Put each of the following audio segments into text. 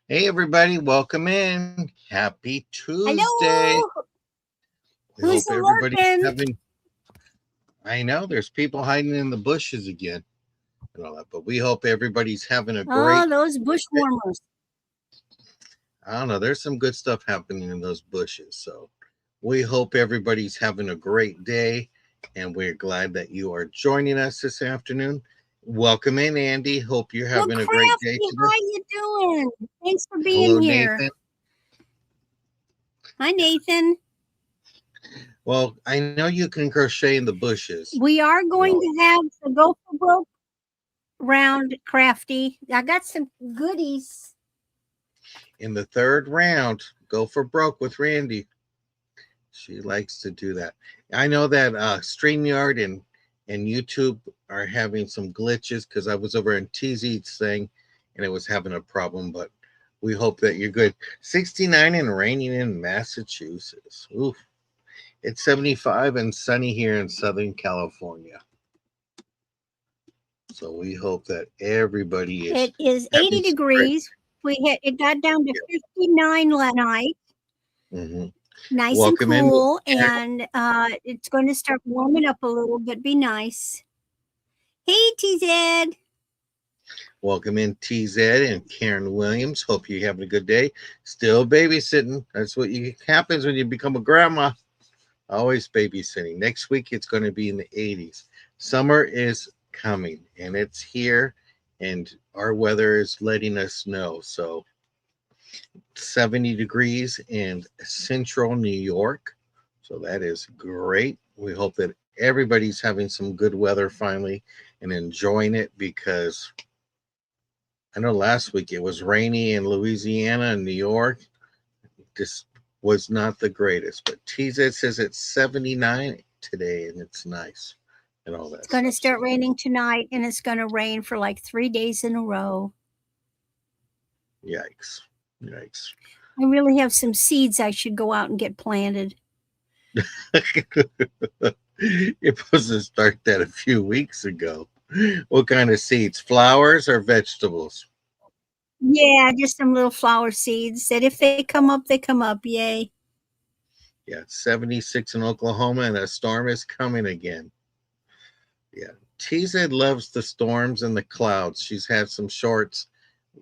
Hey, everybody, welcome in. Happy Tuesday. Hello. We Who's hope everybody's lurking? I know there's people hiding in the bushes again and all that, but we hope everybody's having a Oh, great those bush day. warmers. I don't know, there's some good stuff happening in those bushes. So we hope everybody's having a great day, and we're glad that you are joining us this afternoon. Welcome in, Andy. Hope you're Well, having a great day Crafty, today. how you doing? Thanks for being Hello, here. Nathan. Hi, Nathan. Well, I know you can crochet in the bushes We are and going all. to have the Go for Broke round, Crafty. I got some goodies. In the third round, go for broke with Randy. She likes to do that. I know that StreamYard and YouTube are having some glitches because I was over in TZ's thing and it was having a problem, but we hope that you're good. 69 and raining in Massachusetts. Oof. It's 75 and sunny here in Southern California. So we hope that everybody is It is having 80 some great. degrees. It got down to 59 last night. Mhm. Nice and Welcome in, Miss cool, Carol. and it's going to start warming up a little, but be nice. Hey, TZ. Welcome in, TZ and Karen Williams. Hope you're having a good day. Still babysitting. That's what happens when you become a grandma. Always babysitting. Next week it's going to be in the 80s. Summer is coming and it's here, and our weather is letting us know. So 70 degrees in central New York. So that is great. We hope that everybody's having some good weather finally and enjoying it, because I know last week it was rainy in Louisiana and New York. This was not the greatest, but TZ says it's 79 today and it's nice and all It's that going to stuff. So start raining tonight, and it's going to rain for like 3 days in a row. yikes. Yikes. I really have some seeds I should go out and get planted. You're supposed to start that a few weeks ago. What kind of seeds? Flowers or vegetables? Yeah, just some little flower seeds that if they come up, they come up. Yay. Yeah, 76 in Oklahoma and a storm is coming again. Yeah. TZ loves the storms and the clouds. She's had some shorts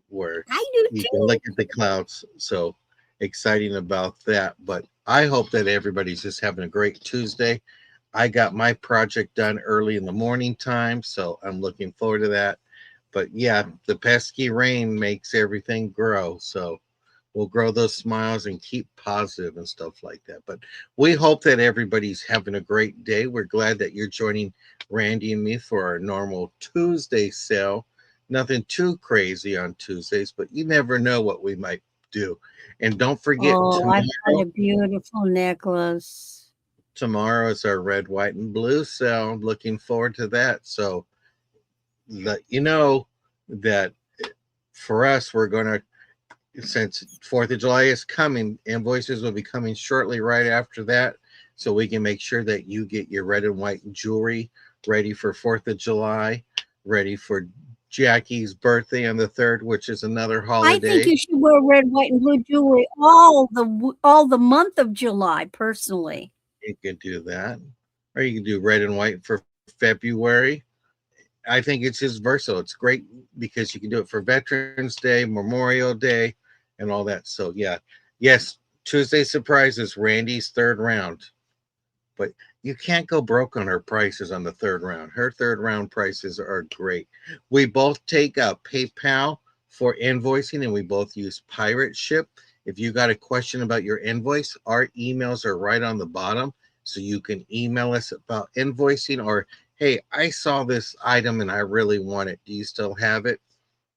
where I do you can too. look at the clouds. So exciting about that. But I hope that everybody's just having a great Tuesday. I got my project done early in the morning time, so I'm looking forward to that. But yeah, the pesky rain makes everything grow. So we'll grow those smiles and keep positive and stuff like that. But we hope that everybody's having a great day. We're glad that you're joining Randy and me for our normal Tuesday sale. Nothing too crazy on Tuesdays, but you never know what we might do. And don't forget, Oh, I've got tomorrow, a beautiful necklace. tomorrow is our red, white, and blue sale. Looking forward to that. So let you know that for us, we're going to, since 4th of July is coming, invoices will be coming shortly right after that. So we can make sure that you get your red and white jewelry ready for 4th of July, ready for Jackie's birthday on the 3rd, which is another I think holiday. you should wear red, white, and blue jewelry all the month of July. Personally, You can do that. Or you can do red and white for February. I think it's just versatile. It's great because you can do it for Veterans Day, Memorial Day, and all that. So yeah, yes, Tuesday surprises Randy's third round, but you can't go broke on her prices on the third round. Her third round prices are great. We both take PayPal for invoicing, and we both use Pirate Ship. If you got a question about your invoice, our emails are right on the bottom. So you can email us about invoicing, or, hey, I saw this item and I really want it. Do you still have it?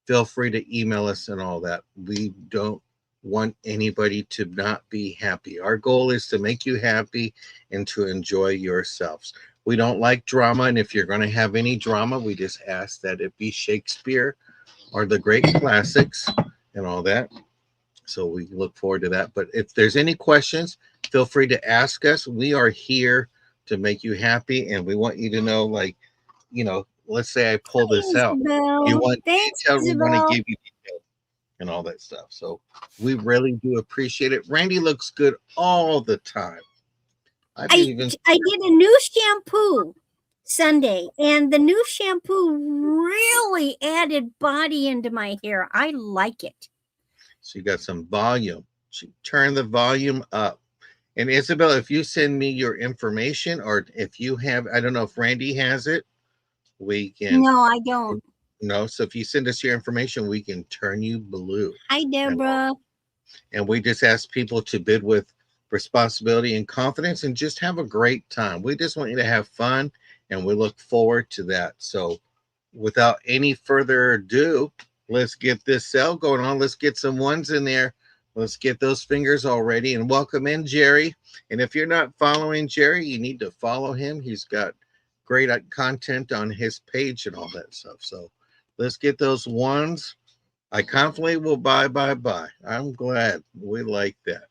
Feel free to email us and all that. We don't want anybody to not be happy. Our goal is to make you happy and to enjoy yourselves. We don't like drama, and if you're going to have any drama, we just ask that it be Shakespeare or the great classics and all that. So we look forward to that. But if there's any questions, feel free to ask us. We are here to make you happy, and we want you to know, like, let's say I pull hi, this out. You Isabel. want Thanks, detail, we want to Isabel. give you detail. and all that stuff. So we really do appreciate it. Randy looks good all the time. I've I even I did a new shampoo Sunday, and the new shampoo really added body into my hair. I like it. so you got some volume. So turn the volume up. And Isabel, if you send me your information, or if you have, I don't know if Randy has it, we can. No, I don't. No, so if you send us your information, we can turn you blue. Hi, And Deborah. we just ask people to bid with responsibility and confidence and just have a great time. We just want you to have fun, and we look forward to that. So without any further ado, let's get this sale going on. Let's get some ones in there. Let's get those fingers all ready, and welcome in Jerry. And if you're not following Jerry, you need to follow him. He's got great content on his page and all that stuff. So let's get those ones. I confidently will buy. I'm glad we like that.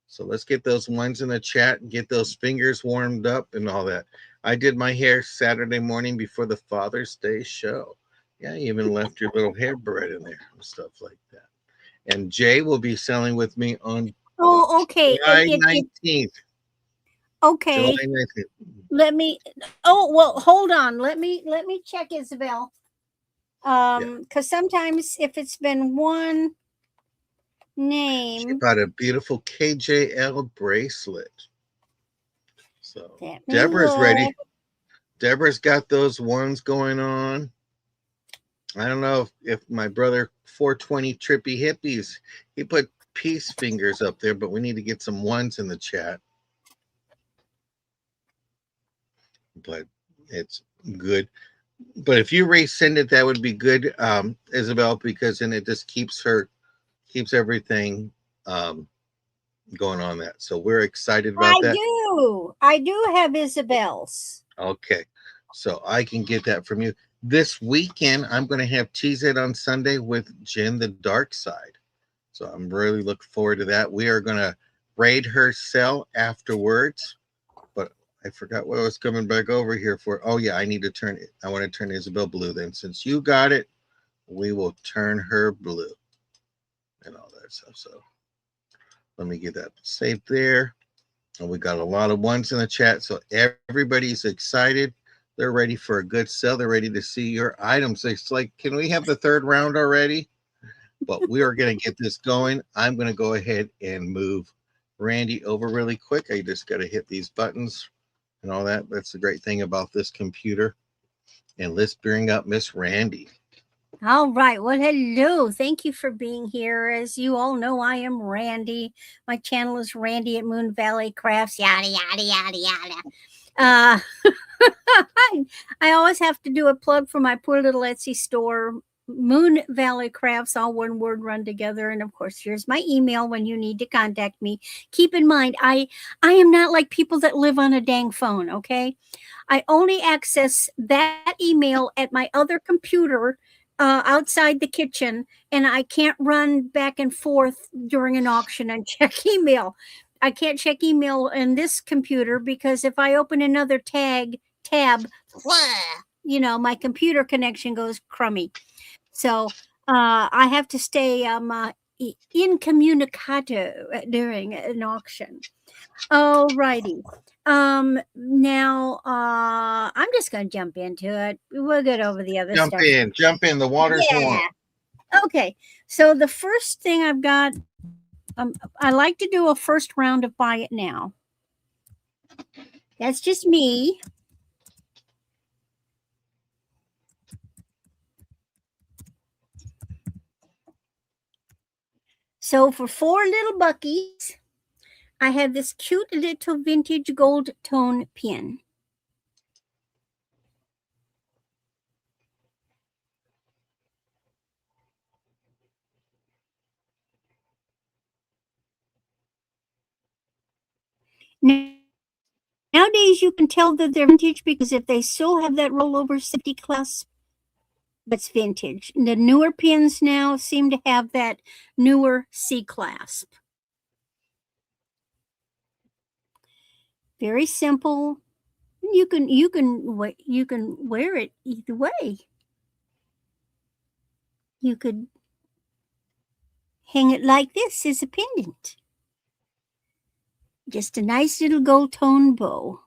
So let's get those ones in the chat and get those fingers warmed up and all that. I did my hair Saturday morning before the Father's Day show. Yeah, you even left your little hairbread in there and stuff like that. And Jay will be selling with me on Oh, okay. July 19th. Okay. July 19th. Let me. Oh, well, hold on. Let me check, Isabel. Yeah. Because sometimes if it's been one She name, bought a beautiful KJL bracelet. So let me Deborah's ready. look. Deborah's got those ones going on. I don't know if my brother 420 Trippy Hippies, he put peace fingers up there, but we need to get some ones in the chat. But it's good. But if you resend it, that would be good, Isabel, because then it just keeps everything going on that. So we're excited about that. I do have Isabel's. Okay. So I can get that from you. This weekend, I'm going to have Tease It on Sunday with Jen the Dark Side. So I'm really looking forward to that. We are going to raid her cell afterwards. But I forgot what I was coming back over here for. Oh, yeah, I want to turn Isabel blue then. Since you got it, we will turn her blue and all that stuff. So let me get that saved there. And we got a lot of ones in the chat. So everybody's excited. They're ready for a good sell. They're ready to see your items. It's like, can we have the third round already? But we are going to get this going. I'm going to go ahead and move Randy over really quick. I just got to hit these buttons and all that. That's the great thing about this computer. And let's bring up Miss Randy. All right. Well, hello. Thank you for being here. As you all know, I am Randy. My channel is Randy at Moon Valley Crafts. Yada yada yada yada. I always have to do a plug for my poor little Etsy store, Moon Valley Crafts, all one word run together. And of course, here's my email when you need to contact me. Keep in mind, I am not like people that live on a dang phone. Okay, I only access that email at my other computer outside the kitchen, and I can't run back and forth during an auction and check email. I can't check email in this computer because if I open another tab, my computer connection goes crummy. So I have to stay incommunicato during an auction. All righty. Now I'm just gonna jump into it. We'll get over the other stuff. Jump in. The water's warm. Okay. So the first thing I've got, I like to do a first round of buy it now. That's just me. So for 4 little buckies, I have this cute little vintage gold tone pin. Nowadays, you can tell that they're vintage because if they still have that rollover safety clasp, it's vintage. The newer pins now seem to have that newer C clasp. Very simple. You can wear it either way. You could hang it like this as a pendant. Just a nice little gold tone bow.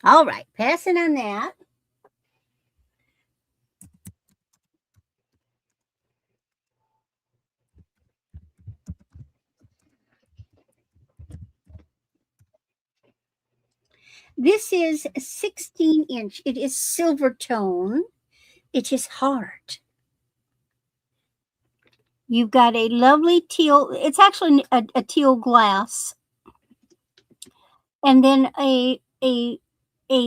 All right, passing on that. This is a 16-inch. It is silver tone. It is hard. You've got a lovely teal. It's actually a teal glass, and then a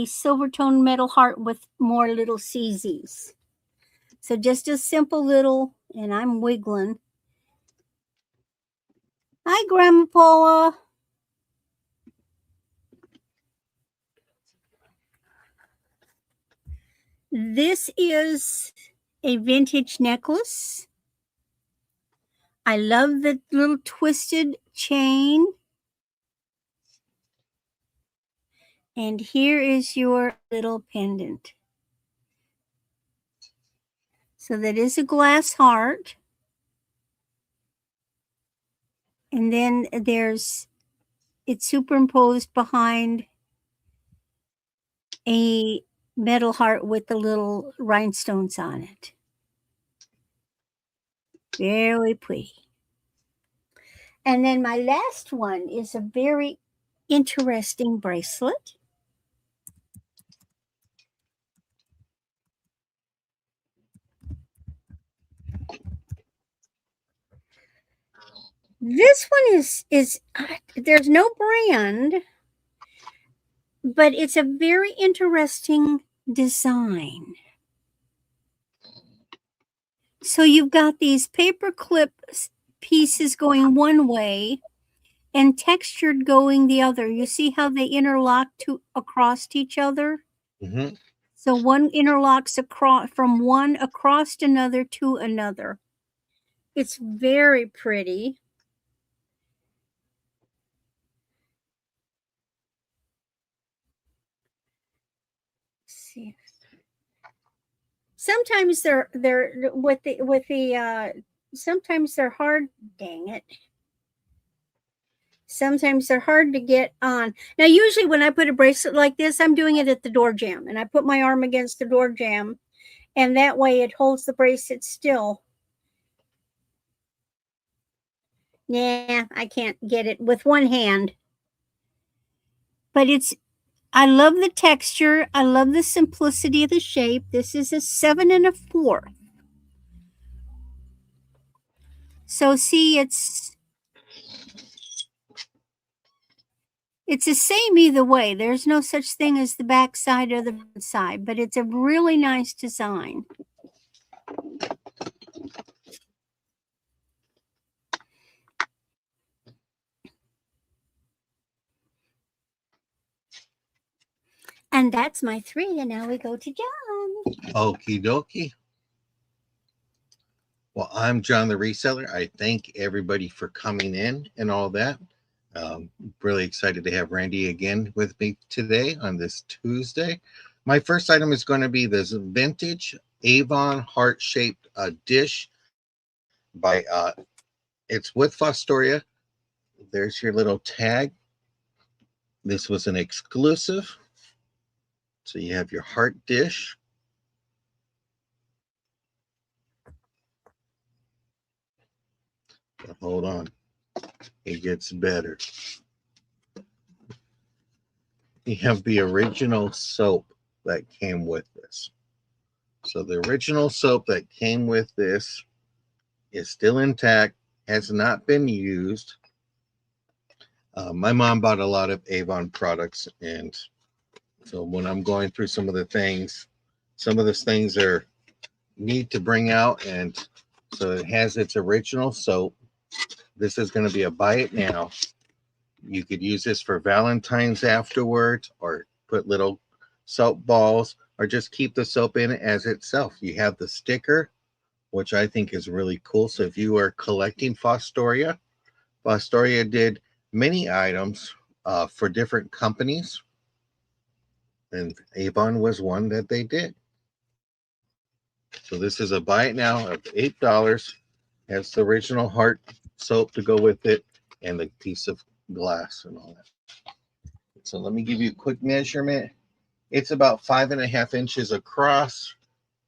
silver tone metal heart with more little CZs. So just a simple little, and I'm wiggling. Hi, Grandma Paula. This is a vintage necklace. I love the little twisted chain. And here is your little pendant. So that is a glass heart. And then it's superimposed behind a metal heart with the little rhinestones on it. Very pretty. And then my last one is a very interesting bracelet. This one is there's no brand, but it's a very interesting design. So you've got these paper clip pieces going one way and textured going the other. You see how they interlock across each other? Mm-hmm. So one interlocks from one across another to another. It's very pretty. Let's see. Sometimes they're sometimes they're hard. Dang it. Sometimes they're hard to get on. Now, usually when I put a bracelet like this, I'm doing it at the door jamb, and I put my arm against the door jamb, and that way it holds the bracelet still. Yeah, I can't get it with one hand. But I love the texture. I love the simplicity of the shape. This is a 7 1/4. So see, it's the same either way. There's no such thing as the back side or the front side, but it's a really nice design. And that's my 3, and now we go to John. Okie dokie. Well, I'm John the Reseller. I thank everybody for coming in and all that. Really excited to have Randy again with me today on this Tuesday. My first item is going to be this vintage Avon heart-shaped dish by it's with Fostoria. There's your little tag. This was an exclusive. So you have your heart dish. But hold on. It gets better. You have the original soap that came with this. So the original soap that came with this is still intact, has not been used. My mom bought a lot of Avon products, and so when I'm going through some of those things are neat to bring out, and so it has its original soap. This is going to be a buy it now. You could use this for Valentine's afterwards, or put little soap balls, or just keep the soap in it as itself. You have the sticker, which I think is really cool. So if you are collecting Fostoria did many items for different companies. And Avon was one that they did. So this is a buy it now of $8. Has the original heart soap to go with it and the piece of glass and all that. So let me give you a quick measurement. It's about 5.5 inches across,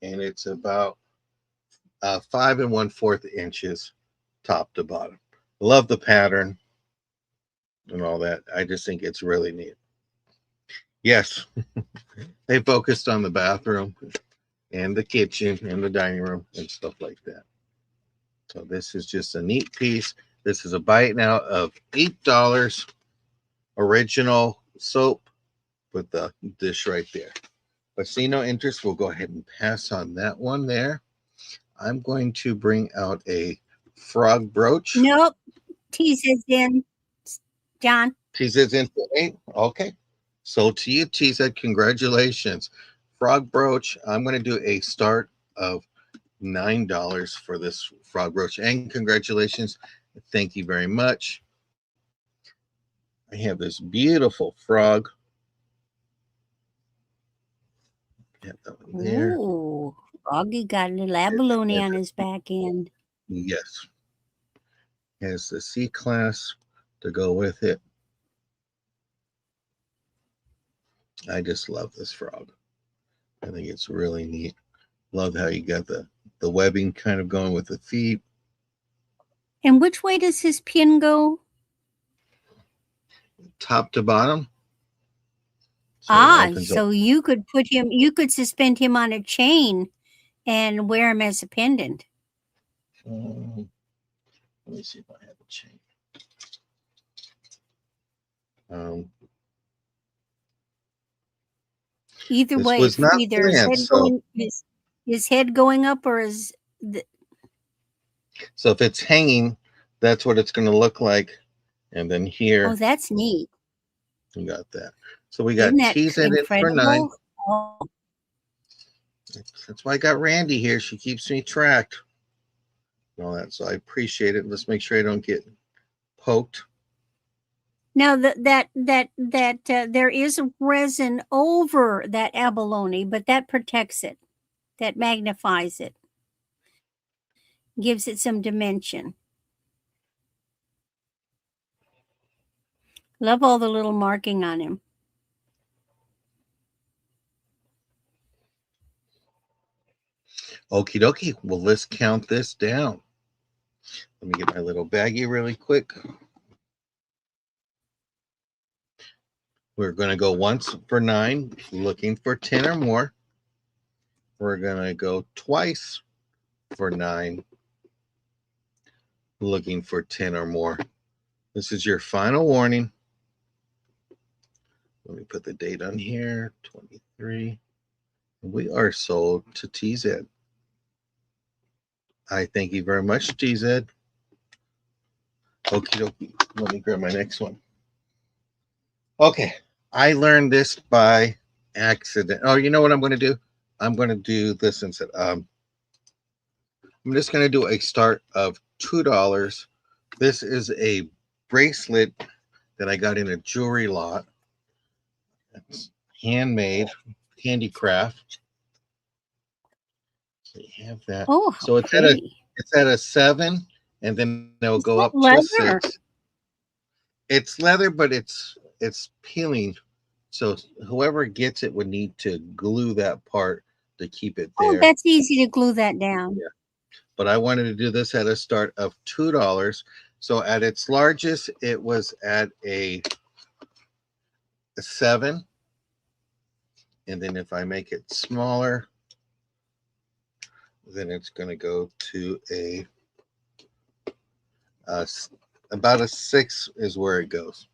and it's about 5 1/4 inches top to bottom. Love the pattern and all that. I just think it's really neat. Yes, they focused on the bathroom and the kitchen and the dining room and stuff like that. So this is just a neat piece. This is a buy it now of $8. Original soap with the dish right there. But see no interest, we'll go ahead and pass on that one there. I'm going to bring out a frog brooch. Nope. Tease is in, John. Tease is in for 8. Okay. So to you, Tease, congratulations. Frog brooch, I'm going to do a start of $9 for this frog brooch. And congratulations. Thank you very much. I have this beautiful frog. Get that one there. Ooh, Froggy got a little abalone on his back end. Yes. Has the C class to go with it. I just love this frog. I think it's really neat. Love how you got the webbing kind of going with the feet. And which way does his pin go? Top to bottom. So So you could put him, you could suspend him on a chain and wear him as a pendant. let me see if I have a chain. Either way, either his head going up or so if it's hanging, that's what it's going to look like. And then here, oh, that's neat. You got that. So we got Tease it in for 9. Oh. That's why I got Randy here. She keeps me tracked and all that. So I appreciate it. Let's make sure I don't get poked. Now that there is resin over that abalone, but that protects it, that magnifies it, gives it some dimension. Love all the little marking on him. Okie dokie. Well, let's count this down. Let me get my little baggie really quick. We're going to go once for 9, looking for 10 or more. We're going to go twice for 9, looking for 10 or more. This is your final warning. Let me put the date on here, 23. We are sold to TZ. I thank you very much, TZ. Okie dokie. Let me grab my next one. Okay. I learned this by accident. Oh, you know what I'm going to do? I'm going to do this instead. I'm just going to do a start of $2. This is a bracelet that I got in a jewelry lot. It's handmade, handicraft. So you have that. Oh, so it's at a 7, and then they'll go up to a 6. It's leather, but it's peeling. So whoever gets it would need to glue that part to keep it there. Oh, that's easy to glue that down. Yeah. But I wanted to do this at a start of $2. So at its largest, it was at a 7. And then if I make it smaller, then it's going to go to about a 6 is where it goes.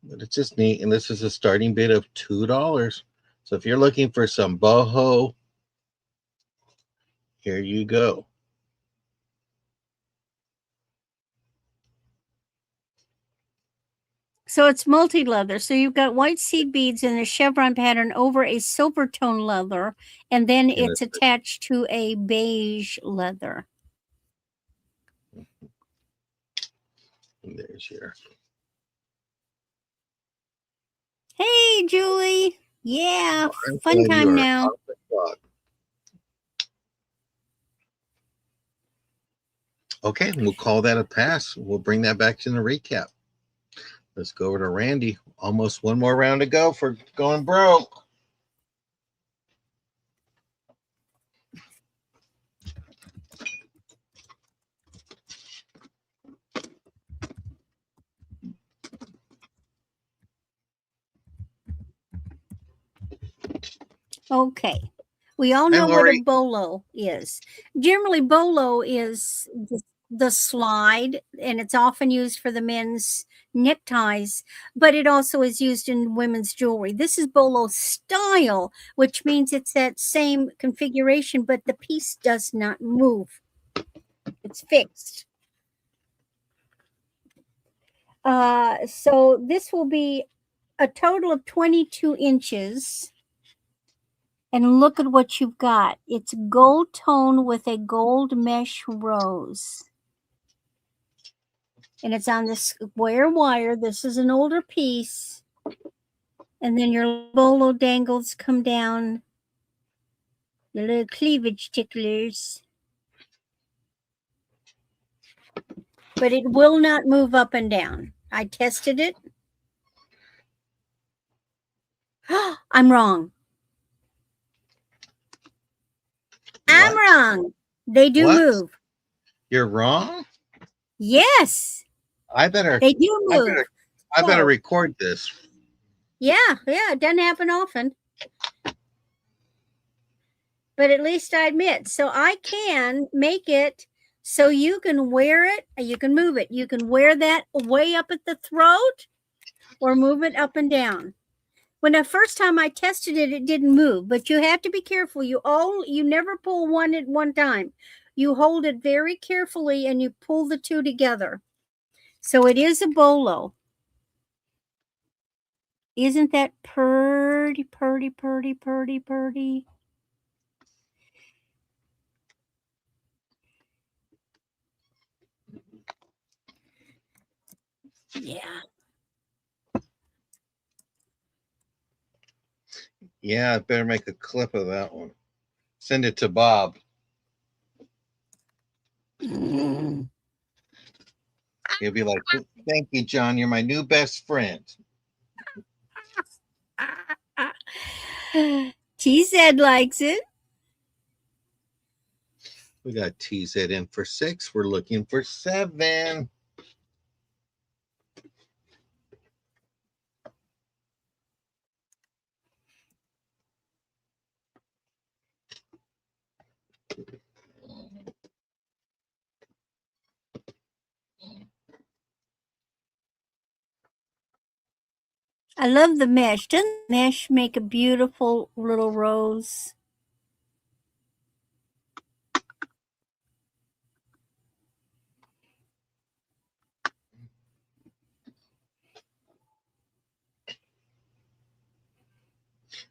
But it's just neat. And this is a starting bid of $2. So if you're looking for some boho, here you go. So it's multi-leather. So you've got white seed beads in a chevron pattern over a silver tone leather, and then it's attached to a beige leather. And there's your Hey, Julie. Yeah, I'm fun glad you time are now. off the clock. Okay, we'll call that a pass. We'll bring that back to the recap. Let's go over to Randy. Almost one more round to go for going broke. Okay. We all Hi, know what a Lori. bolo is. Generally, bolo is the slide, and it's often used for the men's neckties, but it also is used in women's jewelry. This is bolo style, which means it's that same configuration, but the piece does not move. It's fixed. So this will be a total of 22 inches. And look at what you've got. It's gold tone with a gold mesh rose. And it's on this square wire. This is an older piece. And then your bolo dangles come down. The little cleavage ticklers. But it will not move up and down. I tested it. I'm wrong. I'm What? wrong. They do What? move. You're wrong? Yes, I better they do I move. better I better So, record this. yeah, it doesn't happen often. But at least I admit, so I can make it so you can wear it, you can move it. You can wear that way up at the throat or move it up and down. When the first time I tested it, it didn't move, but you have to be careful. You never pull one at one time. You hold it very carefully and you pull the two together. So it is a bolo. Isn't that purty, purty, purty, purty, purty? Yeah. Yeah, I better make a clip of that one. Send it to Bob. Mm. He'll be like, "Thank you, John. You're my new best friend." TZ likes it. We got TZ in for 6. We're looking for 7. I love the mesh. Doesn't mesh make a beautiful little rose?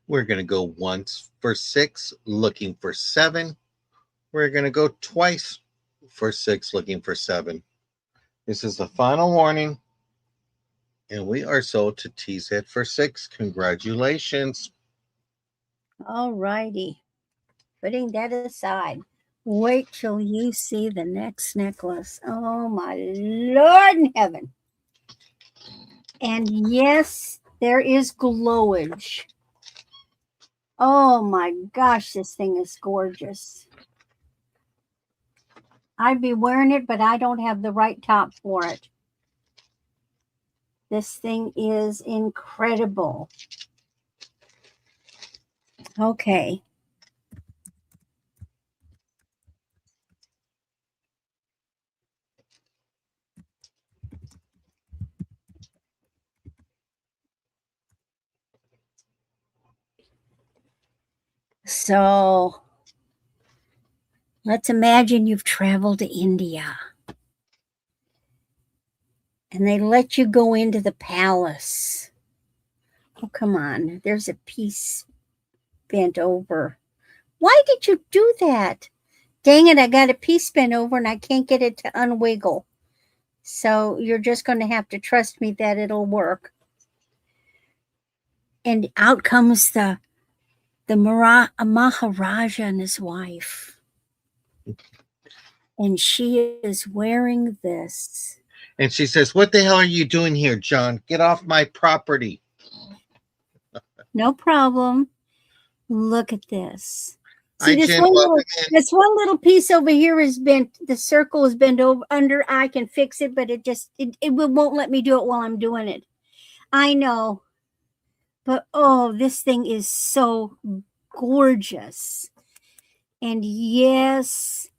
We're going to go once for 6, looking for 7. We're going to go twice for 6, looking for 7. This is the final warning. And we are sold to TZ for 6. Congratulations. All righty. Putting that aside. Wait till you see the next necklace. Oh, my Lord in heaven. And yes, there is glowage. Oh, my gosh, this thing is gorgeous. I'd be wearing it, but I don't have the right top for it. This thing is incredible. Okay. So let's imagine you've traveled to India and they let you go into the palace. Oh, come on. There's a piece bent over. Why did you do that? Dang it, I got a piece bent over and I can't get it to unwiggle. So you're just going to have to trust me that it'll work. And out comes the Maharaja and his wife. And she is wearing this. And she says, "What the hell are you doing here, John? Get off my property." No problem. Look at this. See, Hi, Jen. Welcome in. this one little piece over here is bent. The circle is bent over under. I can fix it, but it won't let me do it while I'm doing it. I know. But oh, this thing is so gorgeous. And yes,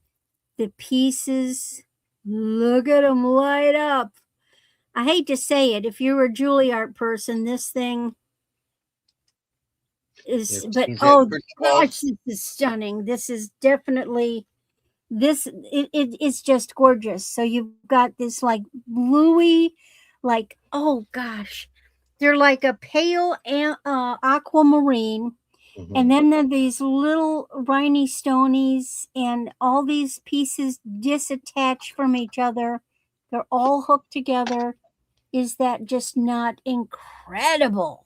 the pieces, look at them light up. I hate to say it, if you're a Juilliard person, this thing is, but oh gosh, this is stunning. This is definitely, it's just gorgeous. So you've got this like bluey, like, oh gosh, they're like a pale aquamarine. And then there are these little rhinestonies and all these pieces disattached from each other. They're all hooked together. Is that just not incredible?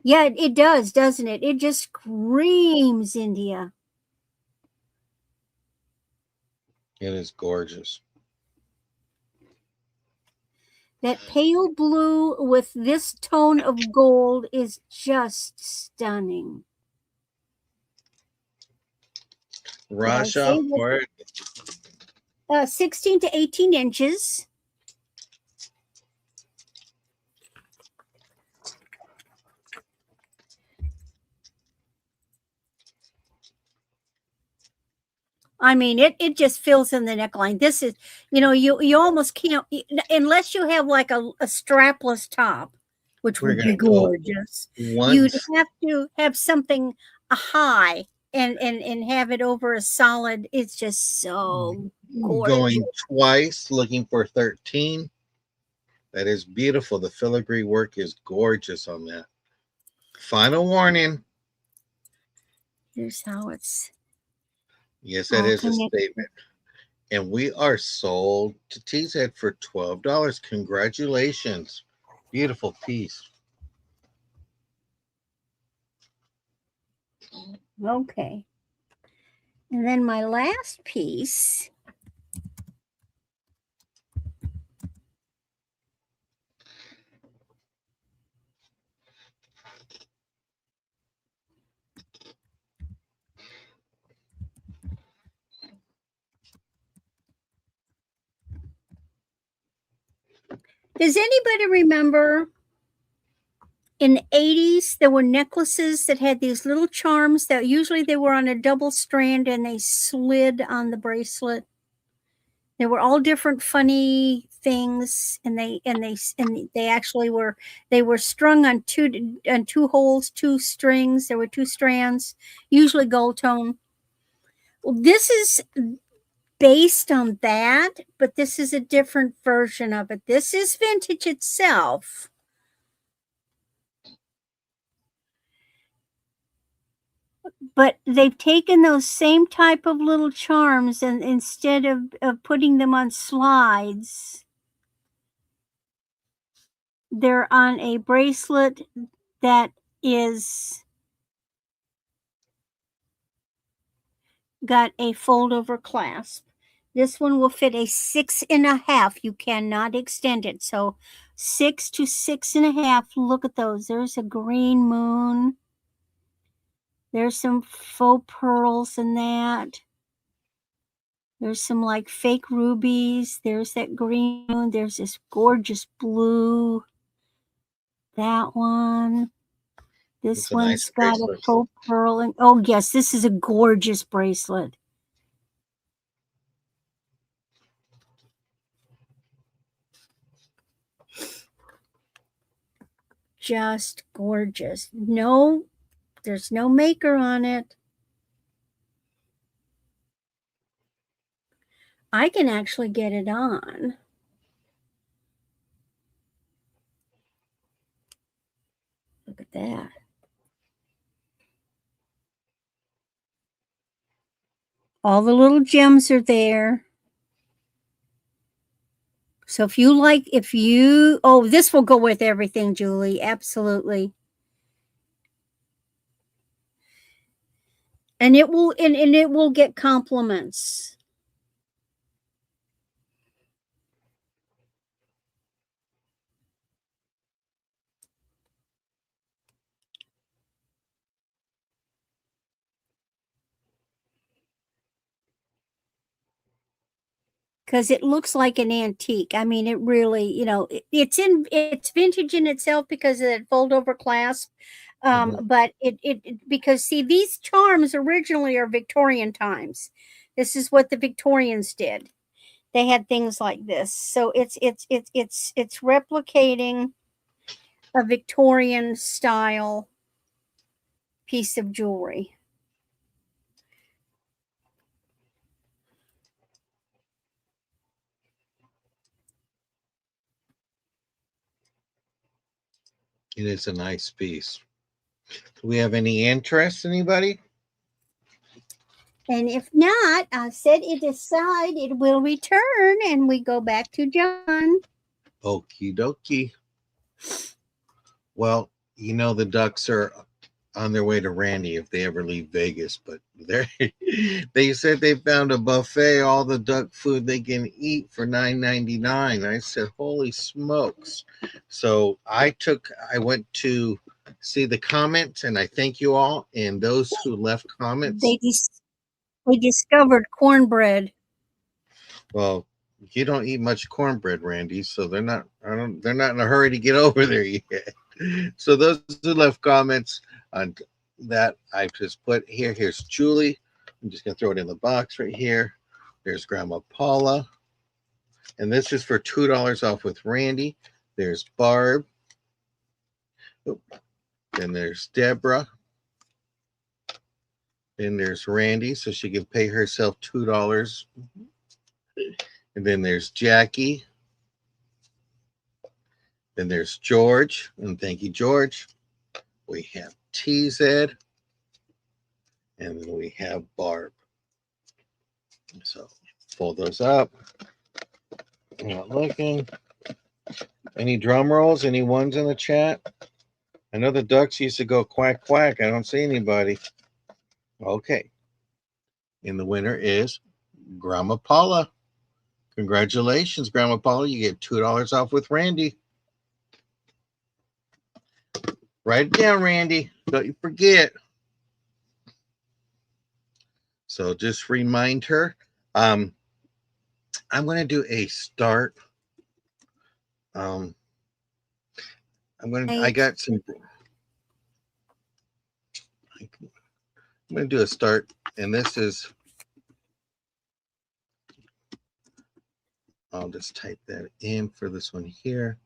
Yeah, it does, doesn't it? It just screams India. It is gorgeous. That pale blue with this tone of gold is just stunning. Raja for it. 16 to 18 inches. I mean, it just fills in the neckline. This is, you almost can't, unless you have like a strapless top, which would be gorgeous. You'd have to have something high and have it over a solid. It's just so gorgeous. Going twice, looking for 13. That is beautiful. The filigree work is gorgeous on that. Final warning. Here's how it's. Yes, that is a statement. And we are sold to T-Z for $12. Congratulations. Beautiful piece. Okay. And then my last piece. Does anybody remember in the 80s there were necklaces that had these little charms that usually they were on a double strand and they slid on the bracelet? They were all different funny things, and they actually were strung on two holes, two strings. There were two strands, usually gold tone. Well, this is based on that, but this is a different version of it. This is vintage itself. But they've taken those same type of little charms, and instead of putting them on slides, they're on a bracelet that is got a fold over clasp. This one will fit a 6.5. You cannot extend it. So 6 to 6.5. Look at those. There's a green moon. There's some faux pearls in that. There's some like fake rubies. There's that green moon. There's this gorgeous blue. That one. This one's got a faux pearl. And oh, yes, this is a gorgeous bracelet. Just gorgeous. No, there's no maker on it. I can actually get it on. Look at that. All the little gems are there. So if you, this will go with everything, Julie. Absolutely. And it will get compliments. Because it looks like an antique. I mean, it really, it's vintage in itself because of that fold over clasp. Mhm. But because see, these charms originally are Victorian times. This is what the Victorians did. They had things like this, so it's replicating a Victorian style piece of jewelry. It is a nice piece. Do we have any interest, anybody? And if not, I set it aside, it will return, and we go back to John. Okie dokie. Well, the Ducks are on their way to Randy if they ever leave Vegas, but they said they found a buffet, all the duck food they can eat for $9.99. I said, holy smokes. So I went to see the comments, and I thank you all and those who left comments. They dis- they discovered cornbread. Well, you don't eat much cornbread, Randy, so they're not in a hurry to get over there yet. So those who left comments on that, I just put here. Here's Julie. I'm just gonna throw it in the box right here. There's Grandma Paula, and this is for $2 off with Randy. There's Barb. Oop. Then there's Deborah. Then there's Randy, so she can pay herself $2. And then there's Jackie. Then there's George, and thank you, George. We have TZ, and then we have Barb. So fold those up. Not looking. Any drum rolls? Any ones in the chat? I know the ducks used to go quack quack. I don't see anybody. Okay. And the winner is Grandma Paula. Congratulations, Grandma Paula. You get $2 off with Randy. Write it down, Randy. Don't you forget. So just remind her. I'm going to do a start. I got some. I'm going to do a start, and this is. I'll just type that in for this one here.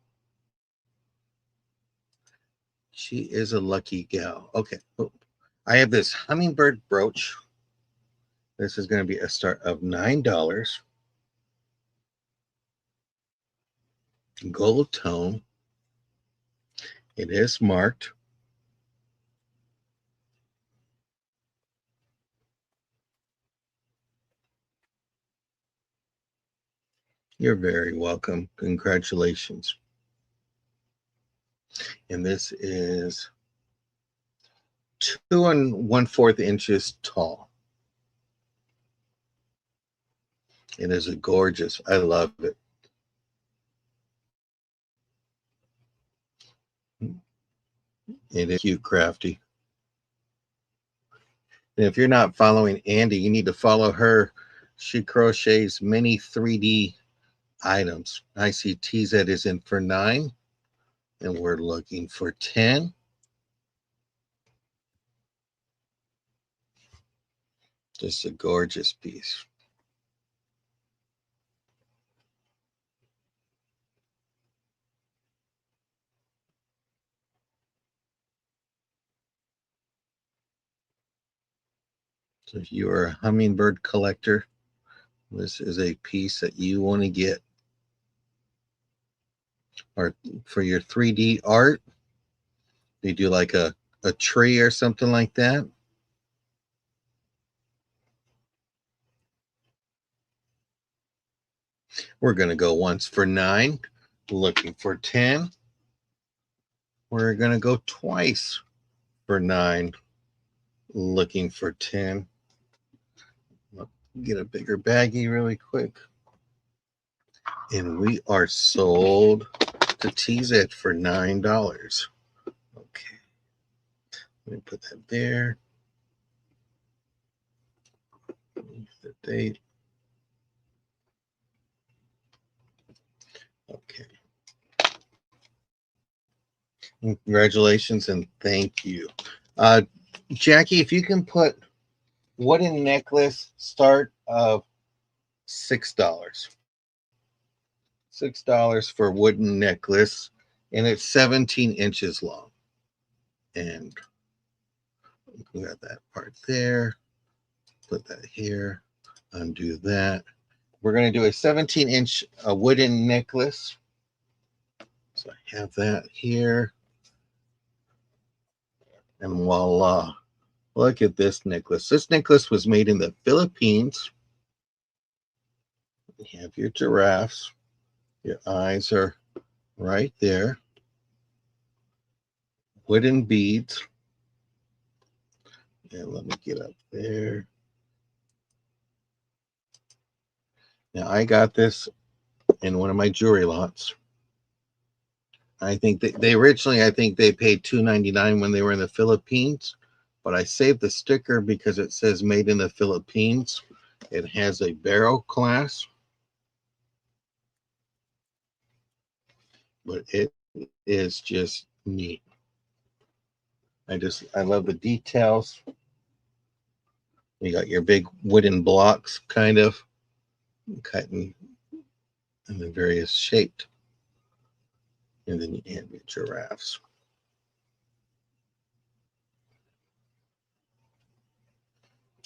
She is a lucky gal. Okay. Oh, I have this hummingbird brooch. This is going to be a start of $9. Gold tone. It is marked. You're very welcome. Congratulations. And this is 2 1/4 inches tall. It is a gorgeous. I love it. It is cute, crafty. And if you're not following Andy, you need to follow her. She crochets many 3D items. I see TZ is in for 9, and we're looking for 10. Just a gorgeous piece. So if you are a hummingbird collector, this is a piece that you want to get. Or for your 3D art, you do like a tree or something like that. We're going to go once for 9, looking for 10. We're going to go twice for 9, looking for 10. Get a bigger baggie really quick. And we are sold to TZ for $9. Okay. Let me put that there. The date. Okay. Congratulations and thank you. Jackie, if you can put wooden necklace start of $6. $6 for wooden necklace, and it's 17 inches long. And we got that part there. Put that here. Undo that. We're going to do a 17-inch wooden necklace. So I have that here. And voila. Look at this necklace. This necklace was made in the Philippines. You have your giraffes. Your eyes are right there. Wooden beads. And let me get up there. Now I got this in one of my jewelry lots. I think they originally, I think they paid $2.99 when they were in the Philippines, but I saved the sticker because it says made in the Philippines. It has a barrel clasp, but it is just neat. I love the details. You got your big wooden blocks kind of cut in the various shapes. And then you add your giraffes.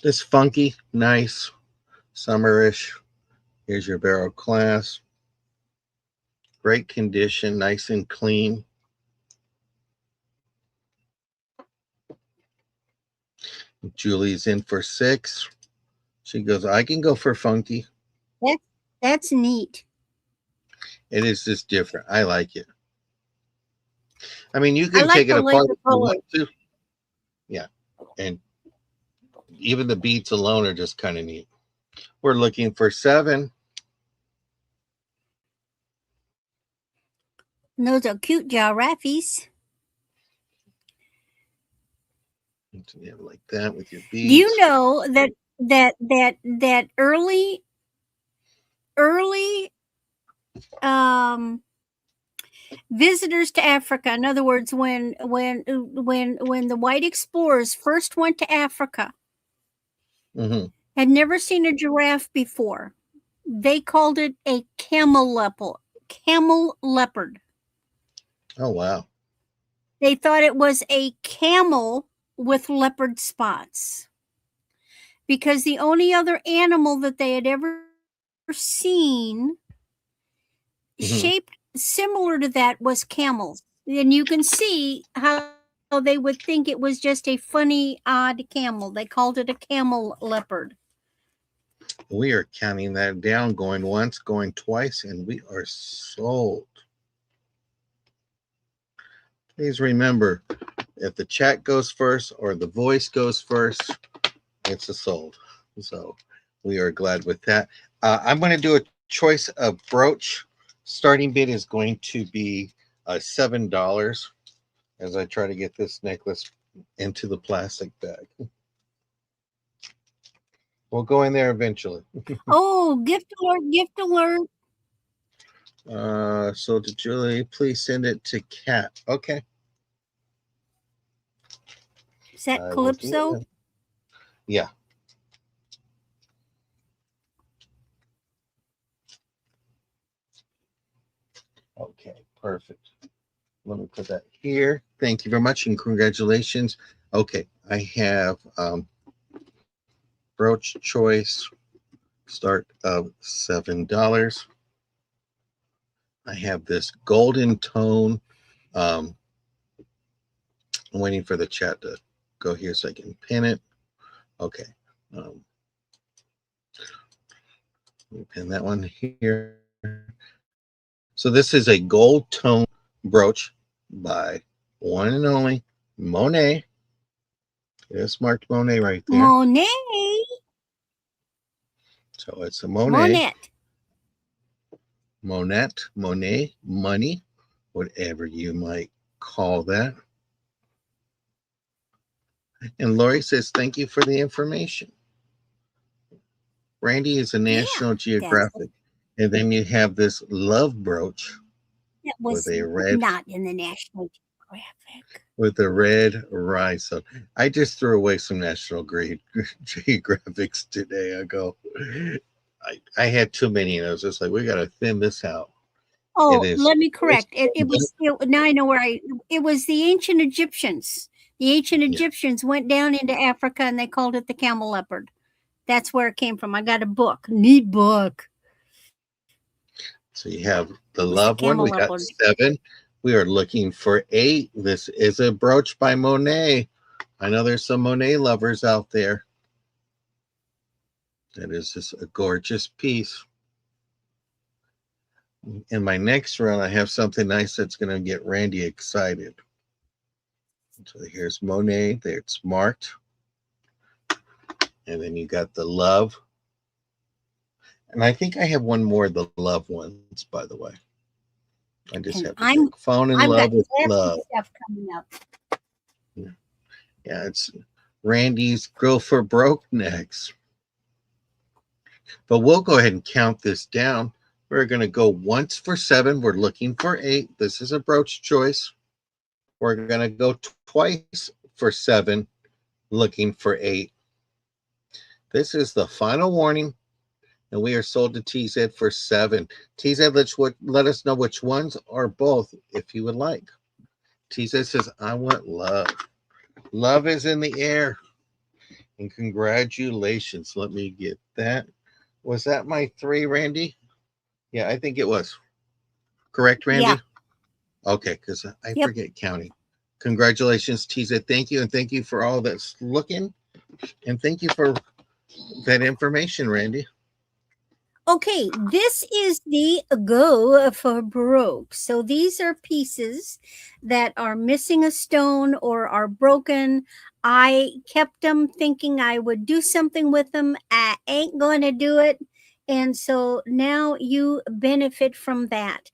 This funky, nice, summerish. Here's your barrel clasp. Great condition, nice and clean. Julie's in for 6. She goes, I can go for funky. That's neat. It is just different. I like it. I mean, you can take it apart if you want to. Yeah. And even the beads alone are just kind of neat. We're looking for 7. And those are cute giraffes. You have like that with your beads. Do you know that early visitors to Africa, in other words, when the white explorers first went to Africa, had never seen a giraffe before. They called it a camel leopard. Oh, wow. They thought it was a camel with leopard spots, because the only other animal that they had ever seen shaped similar to that was camels. And you can see how they would think it was just a funny, odd camel. They called it a camel leopard. We are counting that down, going once, going twice, and we are sold. Please remember, if the chat goes first or the voice goes first, it's a sold. So we are glad with that. I'm going to do a choice of brooch. Starting bid is going to be $7 as I try to get this necklace into the plastic bag. We'll go in there eventually. Oh, gift alert. So to Julie, please send it to Kat. Okay. Is that Calypso? Yeah. Okay, perfect. Let me put that here. Thank you very much and congratulations. Okay, I have brooch choice, start of $7. I have this golden tone. I'm waiting for the chat to go here so I can pin it. Okay. Let me pin that one here. So this is a gold tone brooch by one and only Monet. It's marked Monet right there. Monet. So it's a Monet, Monette. Monette, Monet, money, whatever you might call that. And Lori says, thank you for the information. Randy is a Yeah, National that's Geographic. And then you have this love brooch that with was a red not in the National Geographic. with a red rhinestone. I just threw away some National Grade Geographics today ago. I had too many, and I was just like, we got to thin this out. It Oh, is. let me correct. Now I know where it was the ancient Egyptians. The ancient Yeah. Egyptians went down into Africa and they called it the camel leopard. That's where it came from. I got a book, neat book. So you have It the was the love one. camel We got leopard. 7. We are looking for 8. This is a brooch by Monet. I know there's some Monet lovers out there. That is just a gorgeous piece. In my next run, I have something nice that's going to get Randy excited. So here's Monet. There it's marked. And then you got the love. And I think I have one more of the love ones, by the way. I just And have to think. Falling in I've love got with classy love. stuff coming up. Yeah, it's Randy's Grill for Broke next. But we'll go ahead and count this down. We're going to go once for 7. We're looking for 8. This is a brooch choice. We're going to go twice for 7, looking for 8. This is the final warning, and we are sold to TZ for 7. TZ, let us know which ones or both if you would like. TZ says, I want love. Love is in the air. And congratulations. Let me get that. Was that my 3, Randy? Yeah, I think it was. Correct, Randy? Yeah. Okay, because I Yep. forget counting. Congratulations, TZ. Thank you. And thank you for all that's looking. And thank you for that information, Randy. Okay, this is the go for broke. So these are pieces that are missing a stone or are broken. I kept them thinking I would do something with them. I ain't going to do it. And so now you benefit from that.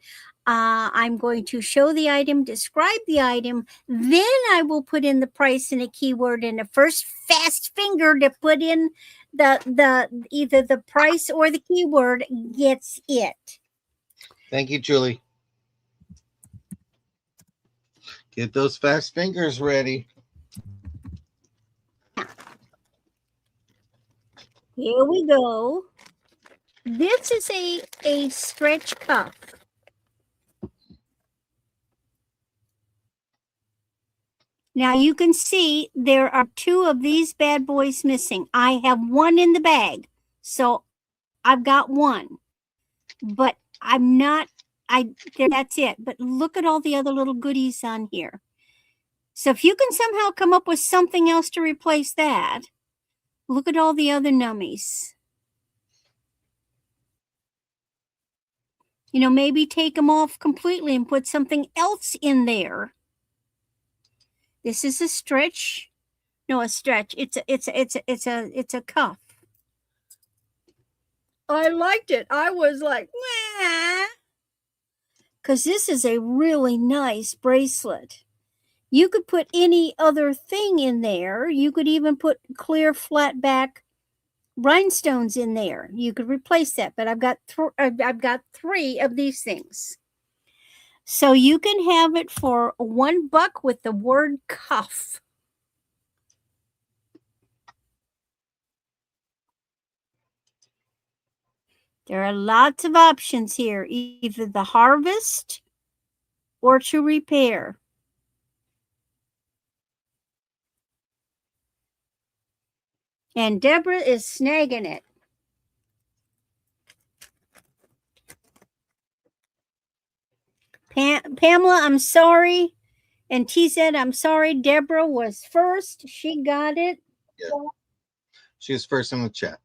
I'm going to show the item, describe the item, then I will put in the price and a keyword, and the first fast finger to put in the either the price or the keyword gets it. Thank you, Julie. Get those fast fingers ready. Here we go. This is a stretch cuff. Now you can see there are 2 of these bad boys missing. I have 1 in the bag, so I've got 1, but I'm not. That's it. But look at all the other little goodies on here. So if you can somehow come up with something else to replace that, look at all the other nummies. You know, maybe take them off completely and put something else in there. This is a stretch. No, a stretch. It's a cuff. I liked it. I was like, nah. Because this is a really nice bracelet. You could put any other thing in there. You could even put clear flat back rhinestones in there. You could replace that, but I've got 3 of these things. So you can have it for $1 with the word cuff. There are lots of options here, either the harvest or to repair. And Deborah is snagging it. Pamela, I'm sorry. And T said, I'm sorry. Deborah was first. She got it. She was first in the chat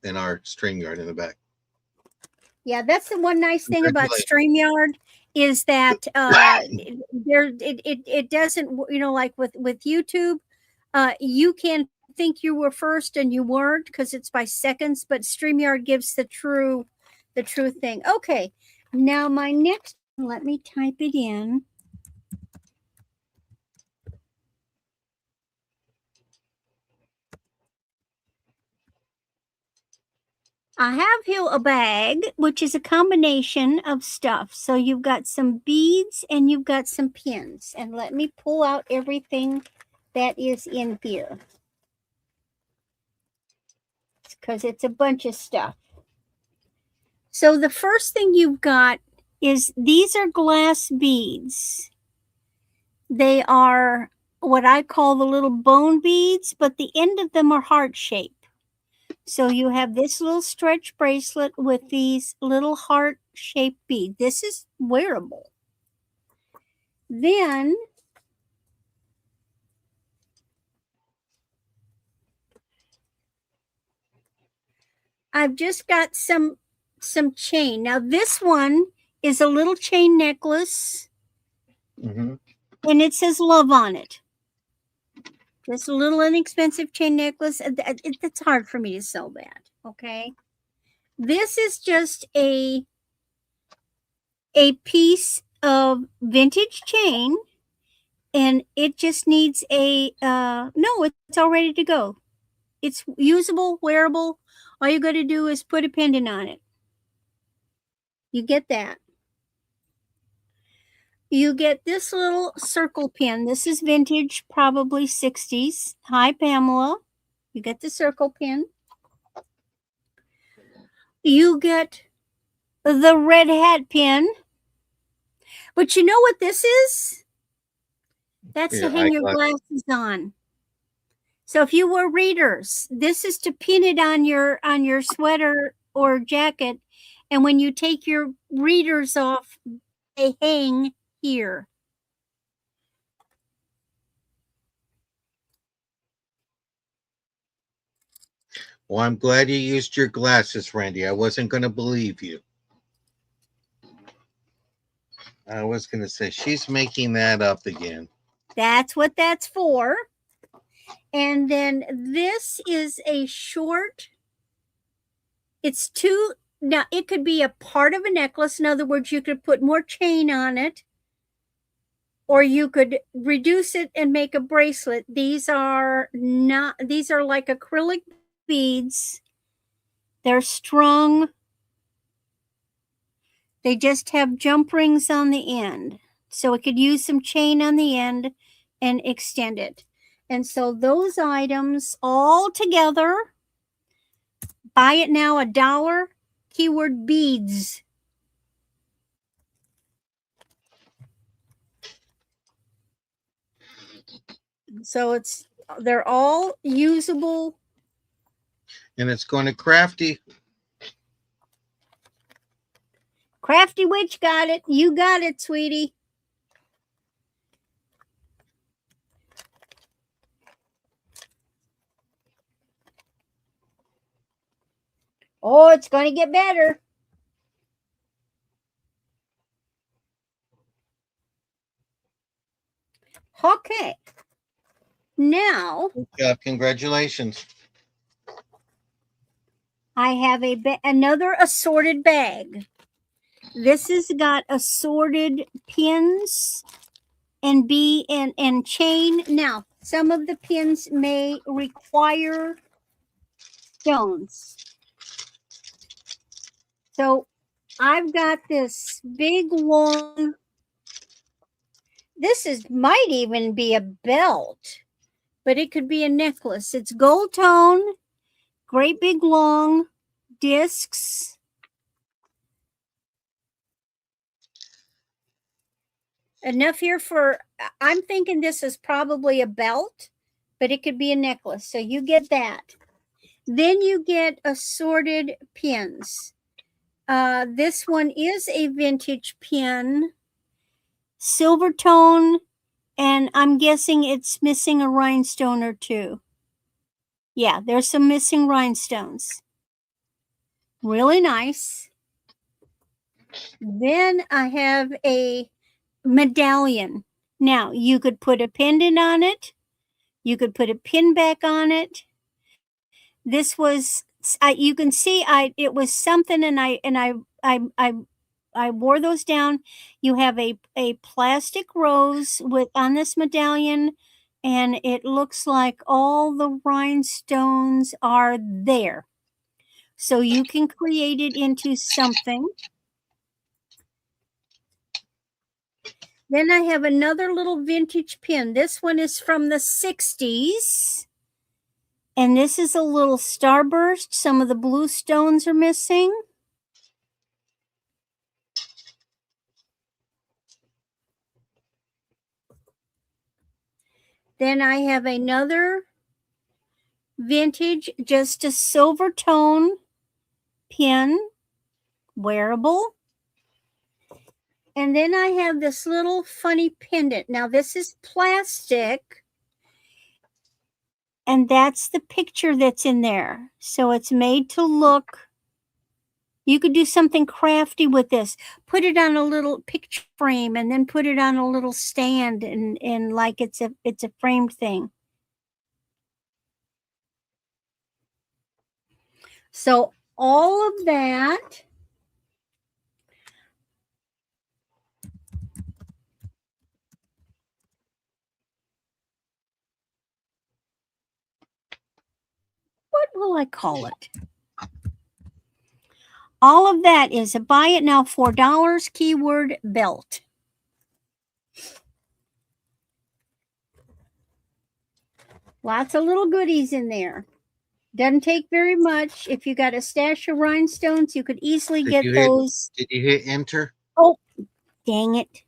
in our StreamYard in the back. Yeah, that's the one nice thing about Congratulations. StreamYard is that it doesn't, like with YouTube, you can think you were first and you weren't because it's by seconds, but StreamYard gives the true thing. Okay, now my next one, let me type it in. I have here a bag, which is a combination of stuff. So you've got some beads and you've got some pins. And let me pull out everything that is in here, because it's a bunch of stuff. So the first thing you've got is these are glass beads. They are what I call the little bone beads, but the end of them are heart shaped. So you have this little stretch bracelet with these little heart-shaped beads. This is wearable. Then I've just got some chain. Now this one is a little chain necklace, Mm-hmm. and it says love on it. Just a little inexpensive chain necklace. It's hard for me to sell that. Okay. This is just a piece of vintage chain, and it just needs a no, it's all ready to go. It's usable, wearable. All you got to do is put a pendant on it. You get that. You get this little circle pin. This is vintage, probably 60s. Hi, Pamela. You get the circle pin. You get the red hat pin. But you know what this is? That's to hang your glasses on. So if you wear readers, this is to pin it on your sweater or jacket, and when you take your readers off, they hang here. Well, I'm glad you used your glasses, Randy. I wasn't going to believe you. I was going to say, she's making that up again. That's what that's for. And then this is a short, it's two, now it could be a part of a necklace. In other words, you could put more chain on it, or you could reduce it and make a bracelet. These are like acrylic beads. They're strung. They just have jump rings on the end. So it could use some chain on the end and extend it. And so those items all together, buy it now, $1, keyword beads. So they're all usable. And it's going to Crafty. Crafty Witch got it. You got it, sweetie. Oh, it's going to get better. Okay. Now, Good job. Congratulations. I have another assorted bag. This has got assorted pins and and chain. Now, some of the pins may require stones. So I've got this big one. Might even be a belt, but it could be a necklace. It's gold tone, great big long discs. Enough here I'm thinking this is probably a belt, but it could be a necklace. So you get that. Then you get assorted pins. This one is a vintage pin, silver tone, and I'm guessing it's missing a rhinestone or two. Yeah, there's some missing rhinestones. Really nice. Then I have a medallion. Now, you could put a pendant on it. You could put a pin back on it. This was, you can see, it was something, and I wore those down. You have a plastic rose with on this medallion, and it looks like all the rhinestones are there. So you can create it into something. Then I have another little vintage pin. This one is from the 60s. And this is a little starburst. Some of the blue stones are missing. Then I have another vintage, just a silver tone pin, wearable. And then I have this little funny pendant. Now this is plastic, and that's the picture that's in there. So it's made to look, you could do something crafty with this. Put it on a little picture frame, and then put it on a little stand, and like it's a framed thing. So all of that, what will I call it? All of that is a buy it now $4 keyword belt. Lots of little goodies in there. Doesn't take very much. If you got a stash of rhinestones, you could easily get those. Did you hit enter? Oh, dang it.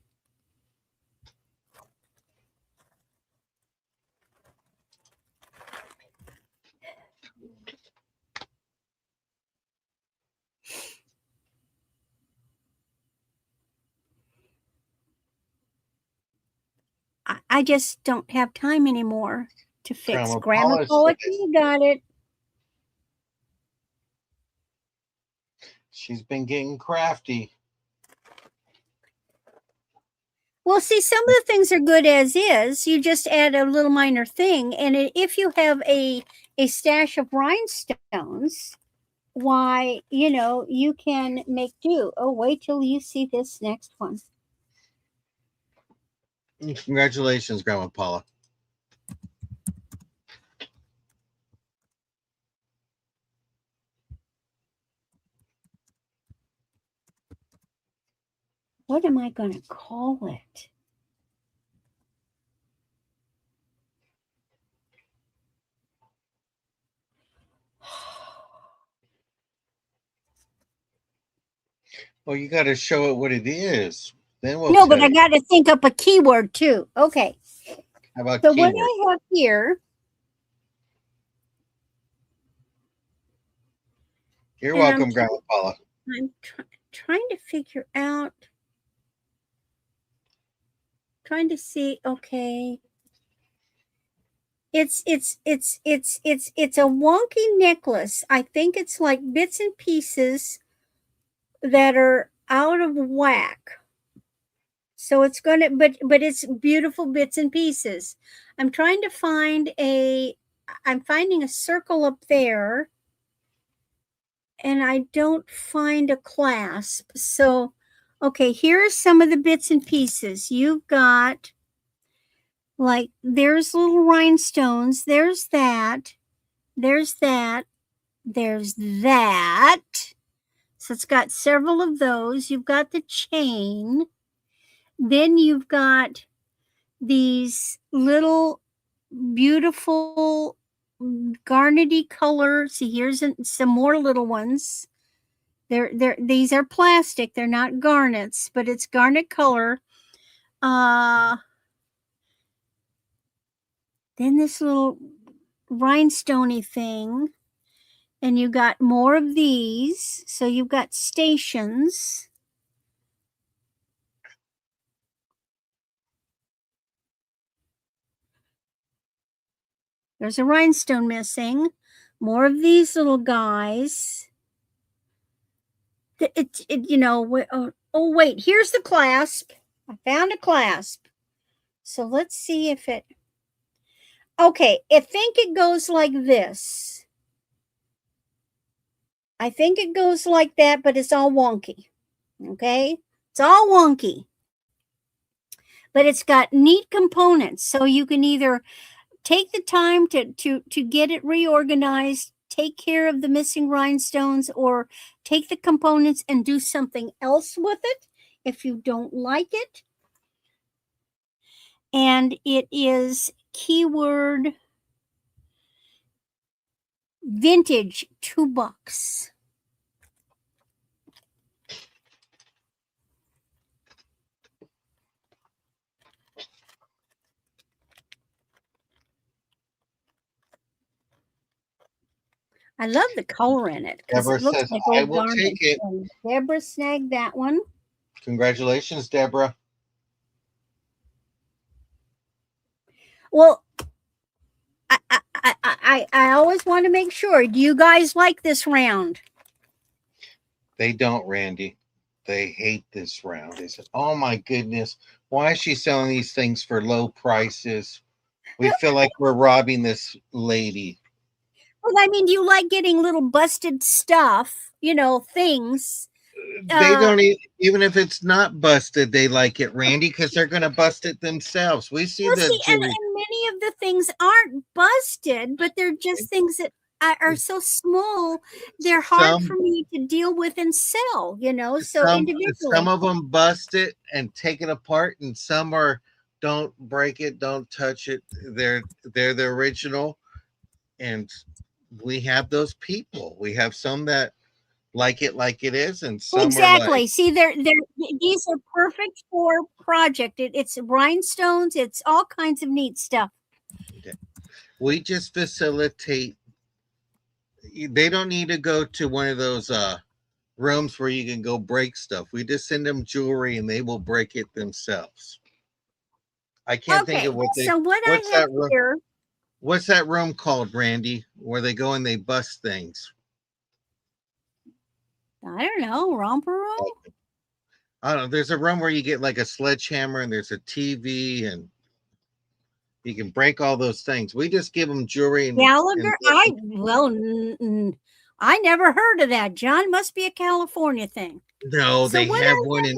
I just don't have time anymore to fix. Grandma Paula, you got it. She's been getting crafty. Well, see, some of the things are good as is. You just add a little minor thing. And if you have a stash of rhinestones, why, you can make do. Oh, wait till you see this next one. Congratulations, Grandma Paula. What am I going to call it? Well, you got to show it what it is. Then we'll No, but I got to think up a keyword too. Okay. How about so keyword? What I have here. You're welcome, Grandma Paula. I'm trying to figure out. Trying to see. Okay. It's a wonky necklace. I think it's like bits and pieces that are out of whack. So it's gonna, but it's beautiful bits and pieces. I'm trying to find I'm finding a circle up there, and I don't find a clasp. So, okay, here are some of the bits and pieces. You've got, like, there's little rhinestones. There's that. There's that. There's that. So it's got several of those. You've got the chain. Then you've got these little beautiful garnety color. See, here's some more little ones. These are plastic. They're not garnets, but it's garnet color. Then this little rhinestoney thing. And you got more of these. So you've got stations. There's a rhinestone missing. More of these little guys. Oh, wait, here's the clasp. I found a clasp. So let's see if it. Okay, I think it goes like this. I think it goes like that, but it's all wonky. Okay, it's all wonky, but it's got neat components. So you can either take the time to get it reorganized, take care of the missing rhinestones, or take the components and do something else with it if you don't like it. And it is keyword vintage, $2. I love the color in it because Deborah it looks says, like I old will take garment. it. And Deborah snagged that one. Congratulations, Deborah. Well, I always want to make sure. Do you guys like this round? They don't, Randy. They hate this round. They said, oh my goodness, why is she selling these things for low prices? We feel like we're robbing this lady. Well, I mean, do you like getting little busted stuff, things? They don't even if it's not busted, they like it, Randy, because they're gonna bust it themselves. We see Well, the see, and jewelry. many of the things aren't busted, but they're just things that are so small, they're hard for Some me to deal with and sell, so some individually. of them bust it and take it apart, and some are don't break it, don't touch it. They're the original, and we have those people. We have some that like it is, and some are like Exactly. See, these are perfect for project. It's rhinestones. It's all kinds of neat stuff. we just facilitate. They don't need to go to one of those rooms where you can go break stuff. We just send them jewelry and they will break it themselves. I can't think Okay, of so what what's I have that room. here, What's that room called, Randy? Where they go and they bust things? I don't know, romper room. I don't know. There's a room where you get like a sledgehammer and there's a TV and you can break all those things. We just give them jewelry and Gallagher. I never heard of that. John, must be a California thing. no, So they have one in.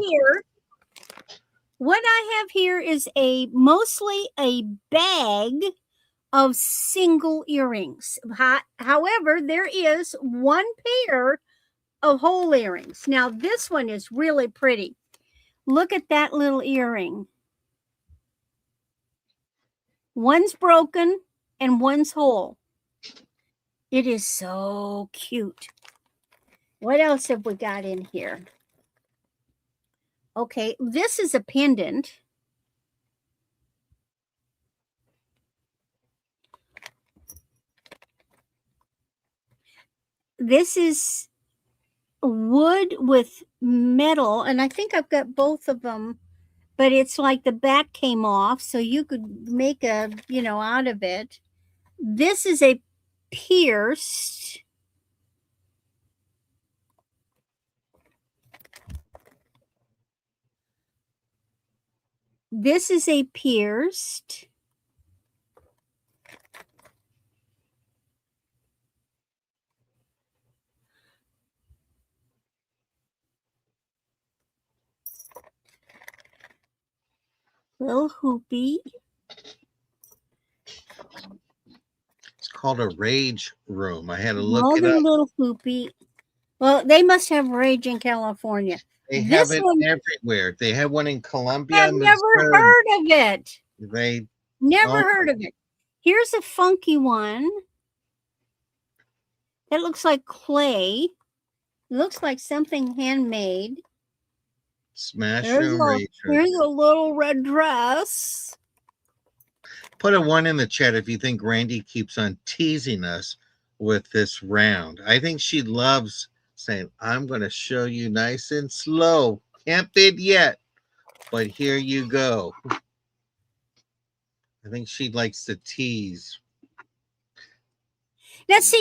What I have here is mostly a bag of single earrings. However, there is one pair of whole earrings. Now, this one is really pretty. Look at that little earring. One's broken and one's whole. It is so cute. What else have we got in here? Okay, this is a pendant. This is wood with metal, and I think I've got both of them, but it's like the back came off, so you could make out of it. This is a pierced. This is a pierced. Little hoopy. It's called a rage room. I had to look it Another up. little hoopy. Well, they must have rage in California. They have This it one, everywhere. They have one in Columbia, I've never Missouri. heard of it. They Never oh, heard of it. Here's a funky one. That looks like clay. It looks like something handmade. smash room rage room. Here's a little red dress. Put a one in the chat if you think Randy keeps on teasing us with this round. I think she loves saying, I'm going to show you nice and slow. Can't bid yet, but here you go. I think she likes to tease. Now, see,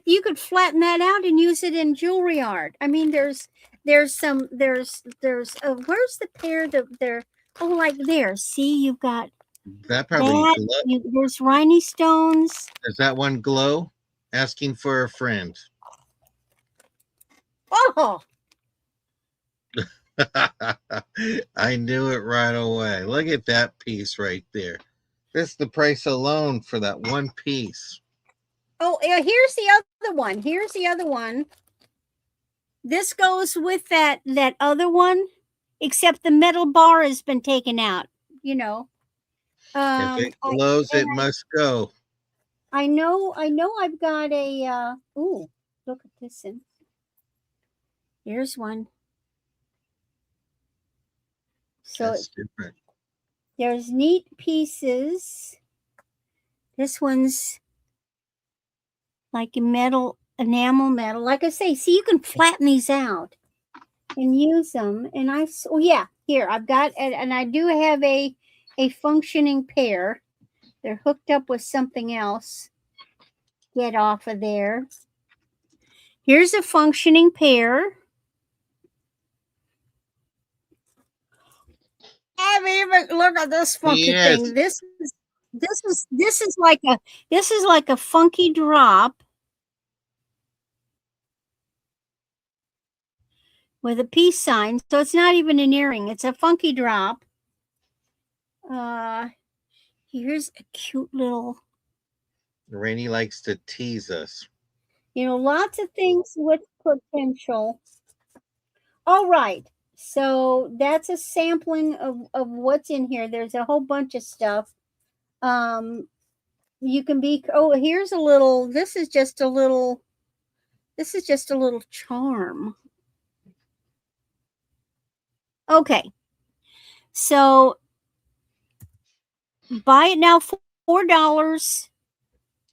you could flatten that out and use it in jewelry art. I mean, there's There's some. There's. Where's the pair that they're? Oh, like there. See, you've got That probably that. glow. There's rhinestones. Does that one glow? Asking for a friend. Oh, I knew it right away. Look at that piece right there. That's the price alone for that one piece. oh. Here's the other one. Here's the other one. This goes with that other one, except the metal bar has been taken out. You know. If it I glows, and it must go. I know. I've got a. Ooh, look at this one. Here's one. So That's different. there's neat pieces. This one's like a metal, enamel metal. Like I say, see, you can flatten these out and use them. And oh yeah, here I've got, and I do have a functioning pair. They're hooked up with something else. Get off of there. Here's a functioning pair. I've even look at this funky Yes. thing. This is like a funky drop with a peace sign. So it's not even an earring. It's a funky drop. Here's a cute little. Rainy likes to tease us. Lots of things with potential. All right. So that's a sampling of what's in here. There's a whole bunch of stuff. You can be, here's a little, this is just a little charm. Okay. So buy it now for $4,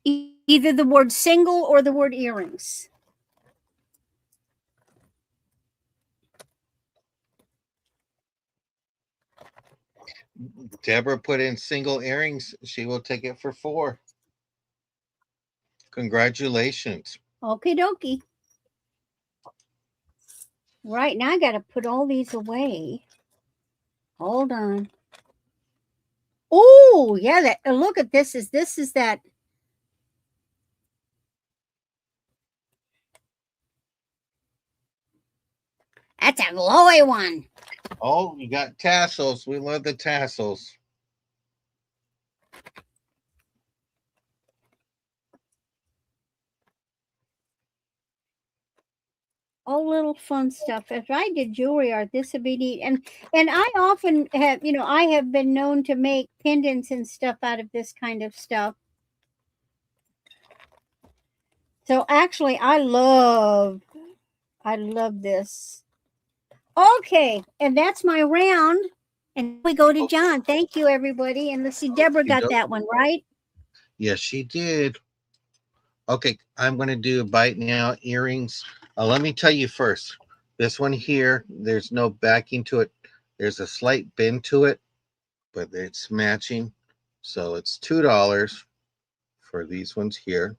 either the word single or the word earrings. Deborah put in single earrings. She will take it for $4. Congratulations. Okie dokie. Right now I got to put all these away. Hold on. Oh, yeah, that look at this is that. That's a glowy one. Oh, you got tassels. We love the tassels. All little fun stuff. If I did jewelry art, this would be neat. And I often have, I have been known to make pendants and stuff out of this kind of stuff. So actually, I love this. Okay, and that's my round. And we go to John. Thank you, everybody. And let's see, Deborah got that one right. Yes, she did. Okay, I'm going to do a bite now. Earrings. Let me tell you first. This one here, there's no backing to it. There's a slight bend to it, but it's matching. So it's $2 for these ones here.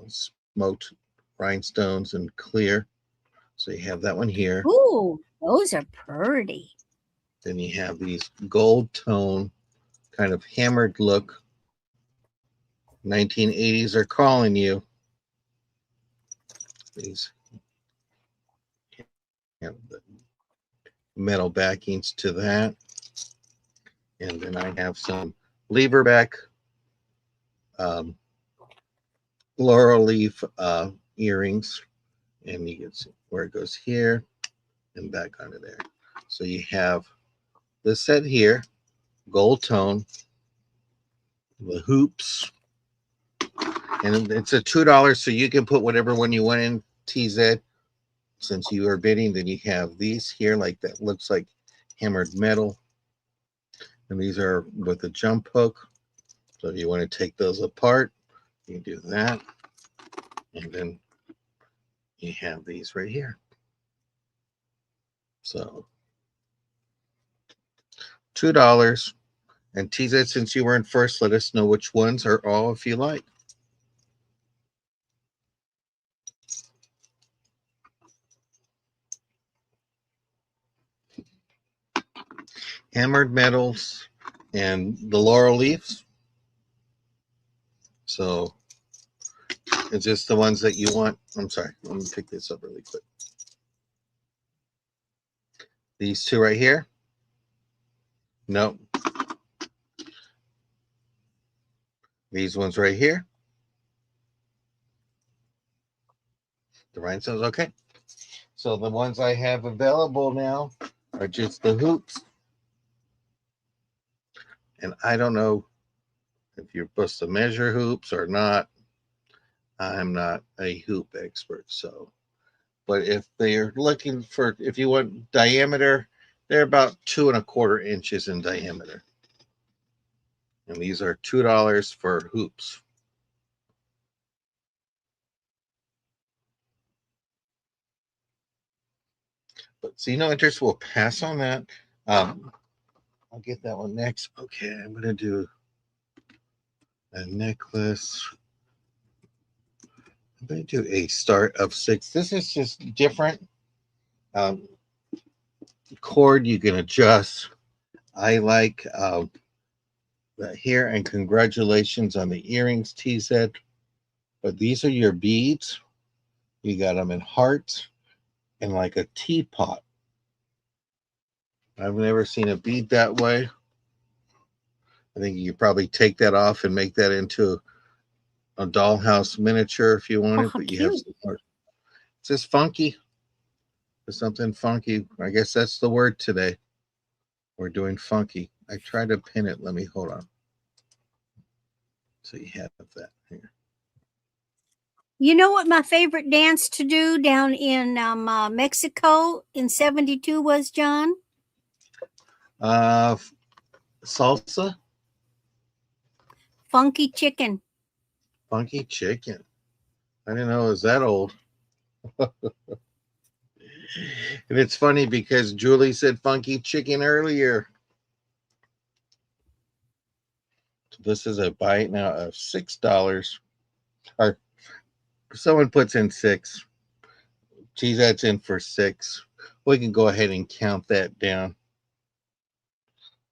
Smoked rhinestones and clear. So you have that one here. Ooh, those are pretty. Then you have these gold tone, kind of hammered look. 1980s are calling you. These have the metal backings to that. And then I have some lever back laurel leaf earrings. And you can see where it goes here and back onto there. So you have this set here, gold tone, the hoops, and it's a $2, so you can put whatever one you want in TZ. Since you are bidding, then you have these here, like that looks like hammered metal, and these are with a jump hook. So if you want to take those apart, you can do that, and then you have these right here. So $2. And TZ, since you were in first, let us know which ones are all if you like. hammered metals, and the laurel leaves. So it's just the ones that you want. I'm sorry. Let me pick this up really quick. These two right here. Nope. These ones right here. The rhinestones, okay. So the ones I have available now are just the hoops. And I don't know if you're supposed to measure hoops or not. I'm not a hoop expert, so. But if they're looking for, if you want diameter, they're about 2¼ inches in diameter. And these are $2 for hoops. But see no interest, we'll pass on that. I'll get that one next. Okay, I'm going to do a necklace. I'm going to do a start of 6. This is just different. Cord you can adjust. I like the here, and congratulations on the earrings, TZ. But these are your beads. You got them in hearts and like a teapot. I've never seen a bead that way. I think you could probably take that off and make that into a dollhouse miniature if you wanted, how but you cute. have some hearts. It's just funky. It's something funky. I guess that's the word today. We're doing funky. I tried to pin it. Let me hold on. So you have that here. You know what my favorite dance to do down in Mexico in 72 was, John? Salsa, Funky chicken. funky chicken. I didn't know it was that old. And it's funny because Julie said funky chicken earlier. So this is a bite now of $6. Or someone puts in 6. Geez, that's in for 6. We can go ahead and count that down.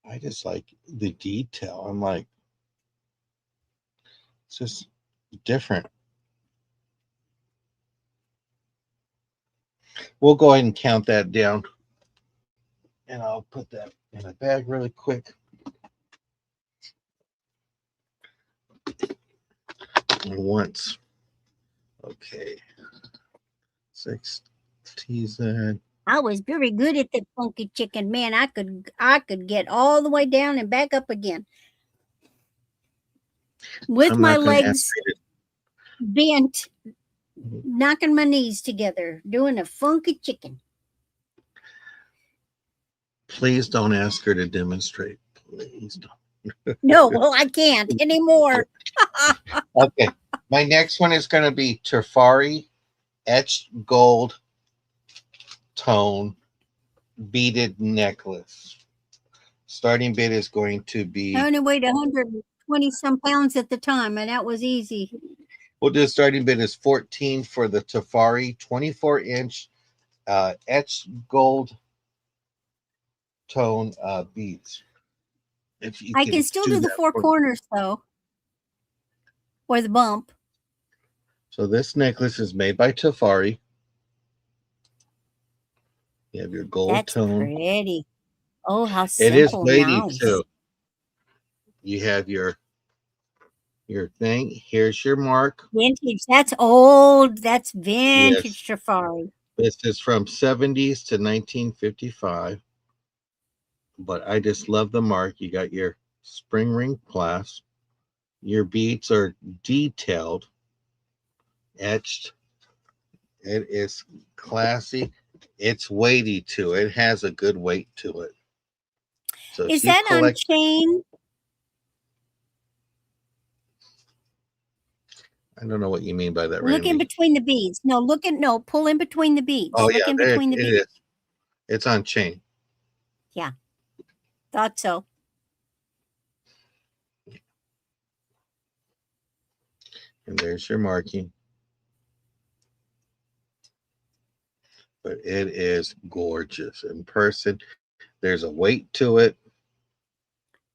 I just like the detail. I'm like, it's just different. We'll go ahead and count that down. And I'll put that in a bag really quick. Once. Okay. 6 TZ. I was very good at the funky chicken. Man, I could get all the way down and back up again. With I'm my not going to legs bent, knocking my knees together, doing a funky chicken. Please don't ask her to demonstrate. Please don't. No, well, I can't anymore. Okay. My next one is going to be Tafari etched gold tone beaded necklace. Starting bid is going to be. I only weighed 120 some pounds at the time, and that was easy. We'll do a starting bid is 14 for the Tafari 24-inch etched gold tone beads. If you I can still do the that 4 corners though, or the bump. So this necklace is made by Tafari. You have your gold That's tone. pretty. Oh, how It is simple, weighty nice. too. You have your thing. Here's your mark. Vintage. That's old. That's vintage Safari. This is from 70s to 1955. But I just love the mark. You got your spring ring clasp. Your beads are detailed, etched. It is classy. It's weighty too. It has a good weight to it. So is that on chain? I don't know what you mean by that. Look in between the beads. No, pull in between the beads. Oh, look yeah, in between the it beads. is. It's on chain. Yeah. Thought so. And there's your marking. But it is gorgeous in person. There's a weight to it.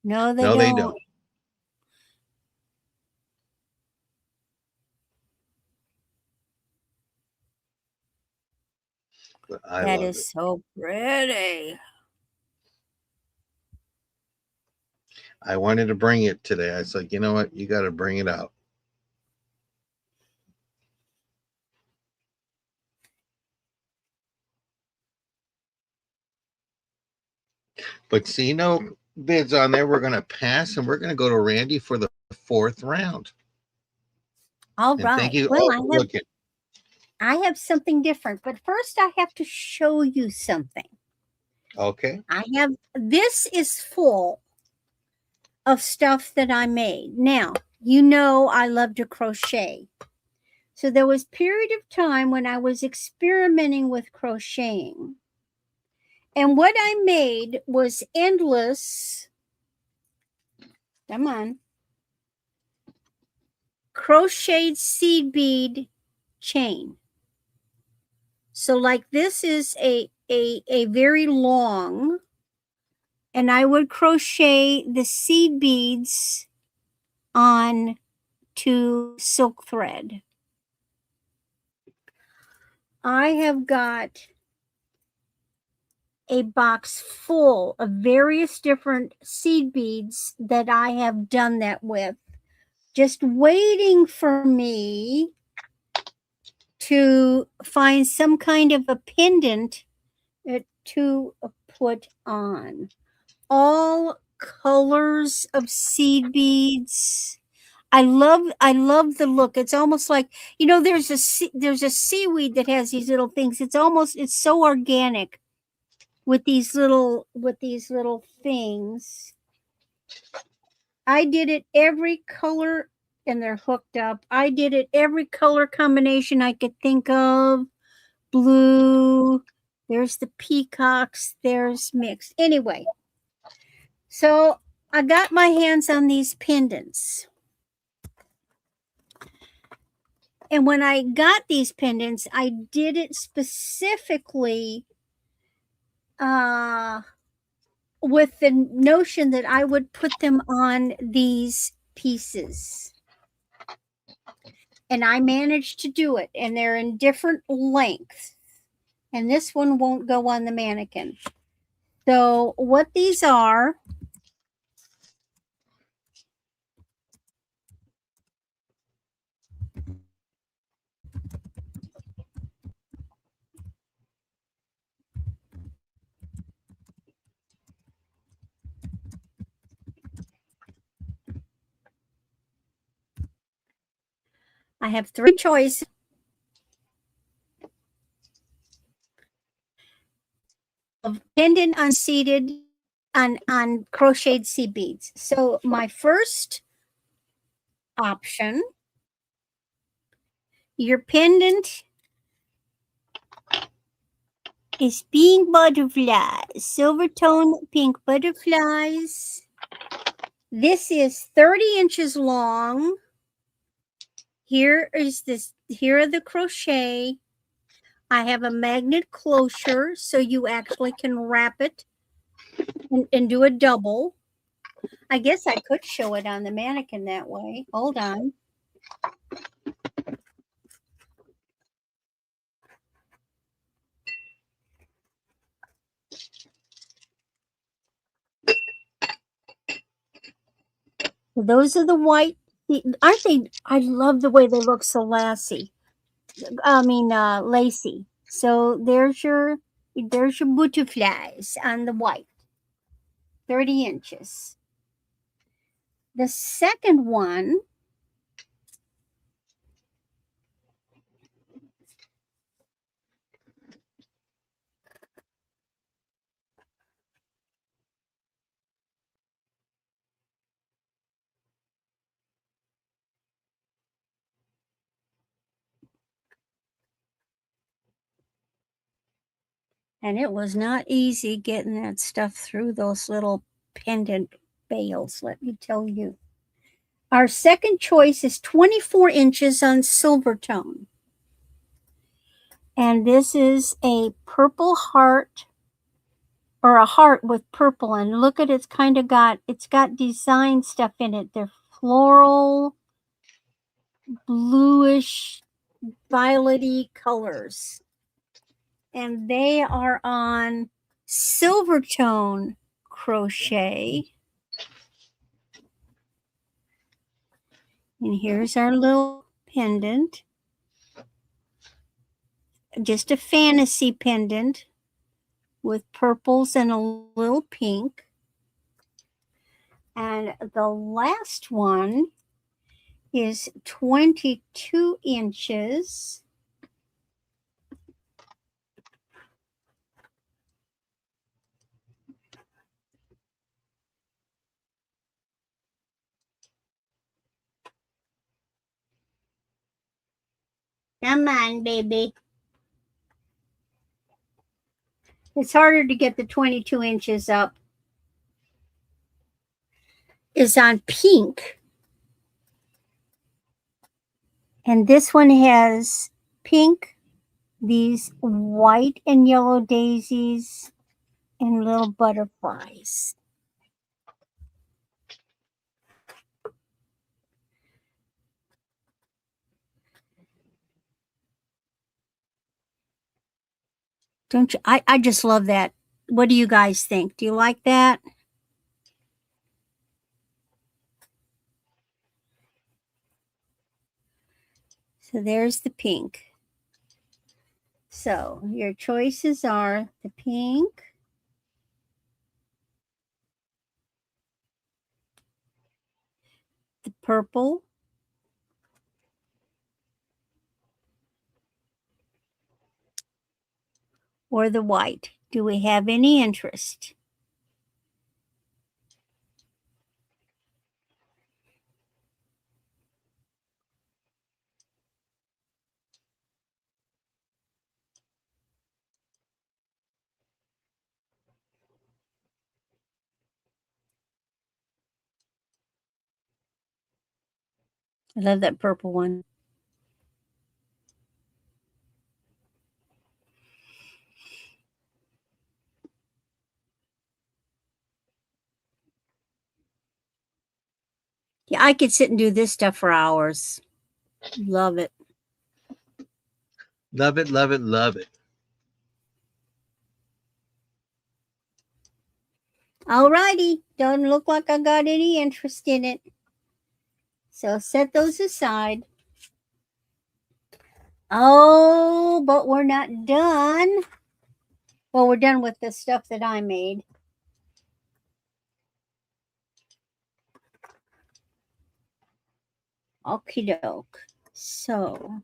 No, they No, they don't. don't. But I That love is it. so pretty. I wanted to bring it today. I said, you know what? You got to bring it out. But see, no bids on there. We're going to pass and we're going to go to Randy for the fourth round. All And thank right. you Well, all for looking. I have something different, but first I have to show you something. Okay. This is full of stuff that I made. Now, you know I love to crochet. So there was period of time when I was experimenting with crocheting. And what I made was endless, come on, crocheted seed bead chain. So like this is a very long, and I would crochet the seed beads on to silk thread. I have got a box full of various different seed beads that I have done that with, just waiting for me to find some kind of a pendant to put on. All colors of seed beads. I love the look. It's almost like, you know, there's a seaweed that has these little things. It's so organic with these little things. I did it every color, and they're hooked up. I did it every color combination I could think of. Blue, there's the peacocks, there's mixed. Anyway, so I got my hands on these pendants. And when I got these pendants, I did it specifically with the notion that I would put them on these pieces. And I managed to do it, and they're in different lengths. And this one won't go on the mannequin. So what these are, I have three choices of pendant unseated on crocheted seed beads. So my first option, your pendant is pink butterflies, silver tone pink butterflies. This is 30 inches long. Here are the crochet. I have a magnet closure, so you actually can wrap it and do a double. I guess I could show it on the mannequin that way. Hold on. Those are the white. Aren't they? I love the way they look so lacy. Lacy. So there's your butterflies on the white. 30 inches. The second one, and it was not easy getting that stuff through those little pendant bales, let me tell you. Our second choice is 24 inches on silver tone. And this is a purple heart or a heart with purple, and look at it's got design stuff in it. They're floral, bluish, violety colors. And they are on Silvertone crochet. And here's our little pendant. Just a fantasy pendant with purples and a little pink. And the last one is 22 inches. Come on, baby. It's harder to get the 22 inches up. Is on pink. And this one has pink, these white and yellow daisies, and little butterflies. Don't you? I just love that. What do you guys think? Do you like that? So there's the pink. So your choices are the pink, the purple, or the white. Do we have any interest? I love that purple one. Yeah, I could sit and do this stuff for hours. Love it. Love it, love it, love it. Alrighty, doesn't look like I got any interest in it. So set those aside. Oh, but we're not done. Well, we're done with the stuff that I made. Okie doke. So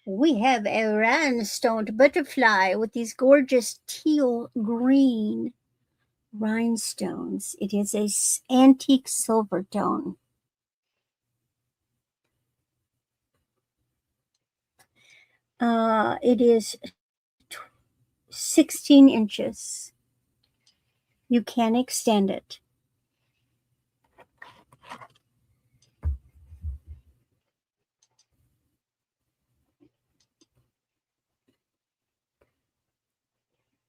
we have a rhinestone butterfly with these gorgeous teal green rhinestones. It is a antique silver tone. It is 16 inches. You can extend it.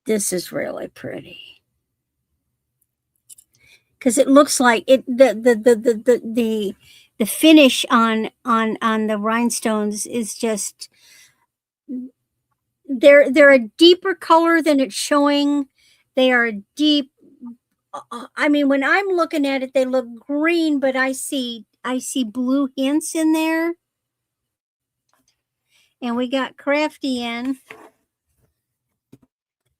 This is really pretty because it looks like it the finish on the rhinestones is just they're a deeper color than it's showing. They are deep. I mean, when I'm looking at it, they look green, but I see blue hints in there. And we got Crafty in.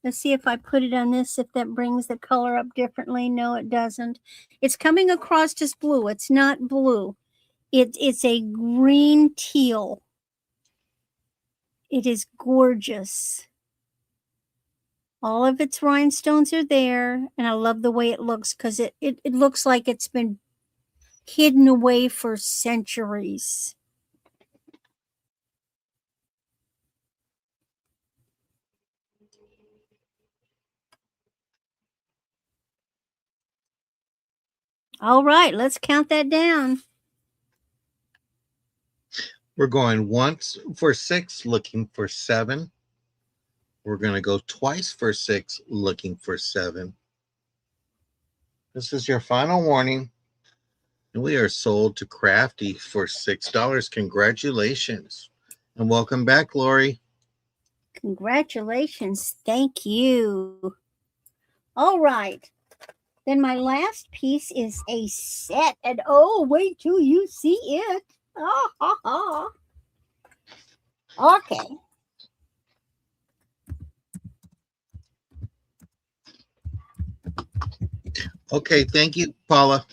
Let's see if I put it on this, if that brings the color up differently. No, it doesn't. It's coming across as blue. It's not blue. It's a green teal. It is gorgeous. All of its rhinestones are there, and I love the way it looks because it looks like it's been hidden away for centuries. All right, let's count that down. We're going once for 6, looking for 7. We're going to go twice for 6, looking for 7. This is your final warning. We are sold to Crafty for $6. Congratulations. And welcome back, Lori. Congratulations. Thank you. All right. Then my last piece is a set. And oh, wait till you see it. Okay. Okay, thank you, Paula.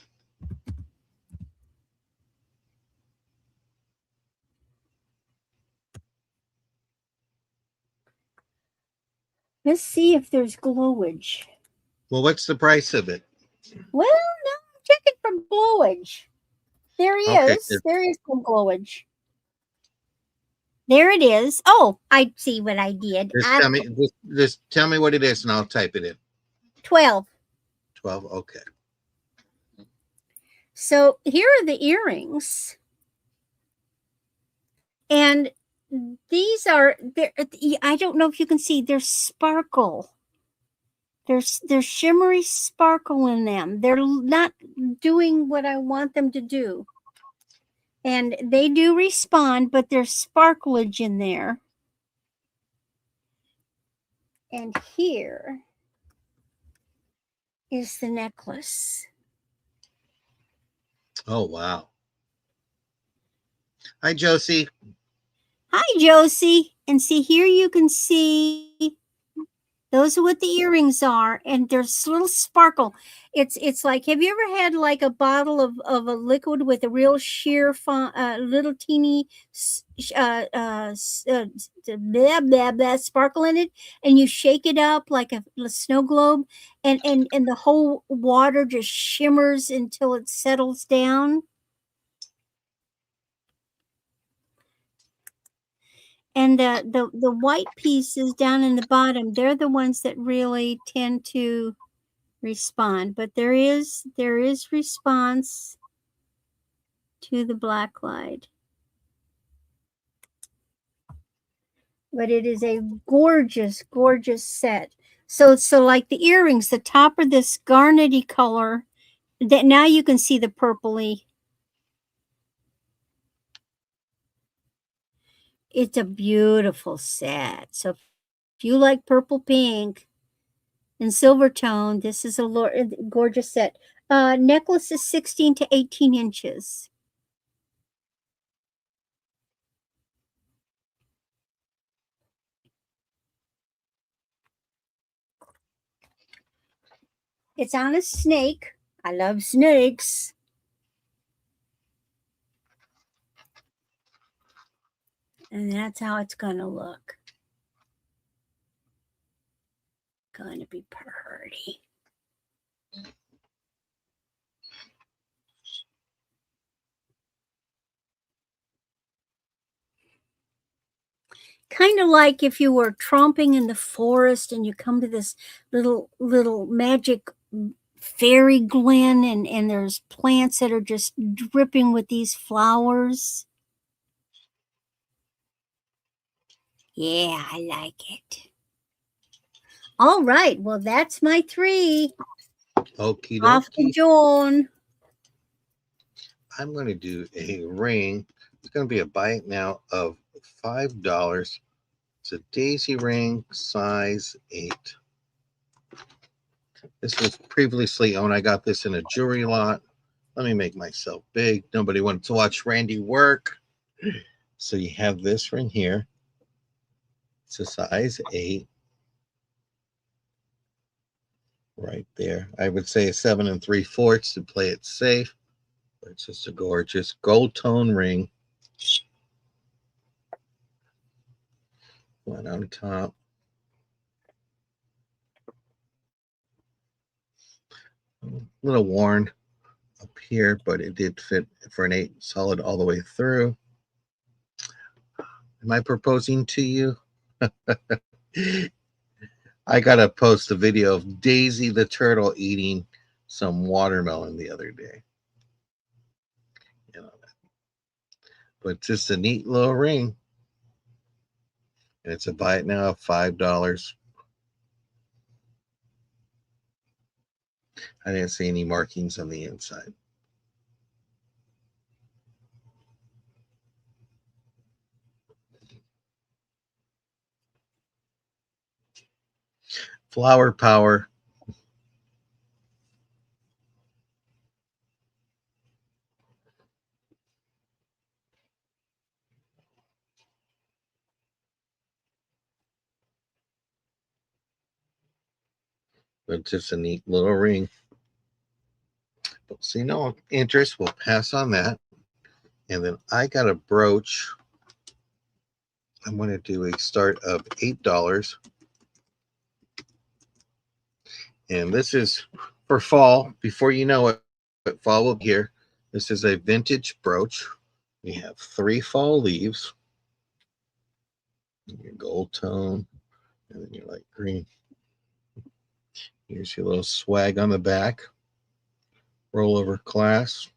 Let's see if there's glowage. Well, what's the price of it? Well, no, I'm checking for glowage. There he Okay, is. There is some glowage. There it is. Oh, I see what I did. just tell me what it is, and I'll type it in. 12. 12. Okay. So here are the earrings. And these are there. I don't know if you can see. There's sparkle. There's shimmery sparkle in them. They're not doing what I want them to do. And they do respond, but there's sparklage in there. And here is the necklace. Oh, wow. Hi, Josie. Hi, Josie. And see, here you can see those are what the earrings are, and there's a little sparkle. It's like, have you ever had like a bottle of a liquid with a real sheer little teeny blah, blah, blah, sparkle in it, and you shake it up like a snow globe, and the whole water just shimmers until it settles down? And the white pieces down in the bottom, they're the ones that really tend to respond. But there is response to the black light. But it is a gorgeous, gorgeous set. So like the earrings, the top are this garnety color. That now you can see the purpley. It's a beautiful set. So if you like purple pink and silver tone, this is a gorgeous set. Necklace is 16 to 18 inches. It's on a snake. I love snakes. And that's how it's going to look. Going to be pretty. Kind of like if you were tromping in the forest and you come to this little magic fairy glen, and there's plants that are just dripping with these flowers. Yeah, I like it. All right. Well, that's my 3. Okie Off to dokie. Joan. I'm going to do a ring. It's going to be a buy now of $5. It's a daisy ring, size 8. This was previously owned. I got this in a jewelry lot. Let me make myself big. Nobody wanted to watch Randy work. So you have this ring here. It's a size 8. Right there. I would say a 7 3/4 to play it safe. But it's just a gorgeous gold tone ring. One on top. A little worn up here, but it did fit for an 8 solid all the way through. Am I proposing to you? I gotta post a video of Daisy the turtle eating some watermelon the other day. You know, but just a neat little ring. And it's a buy it now of $5. I didn't see any markings on the inside. Flower Power. But just a neat little ring. But see no interest, we'll pass on that. And then I got a brooch. I'm going to do a start of $8. And this is for fall. Before you know it, fall will be here. This is a vintage brooch. We have 3 fall leaves. Your gold tone, and then your light green. Here's your little swag on the back. Rollover clasp.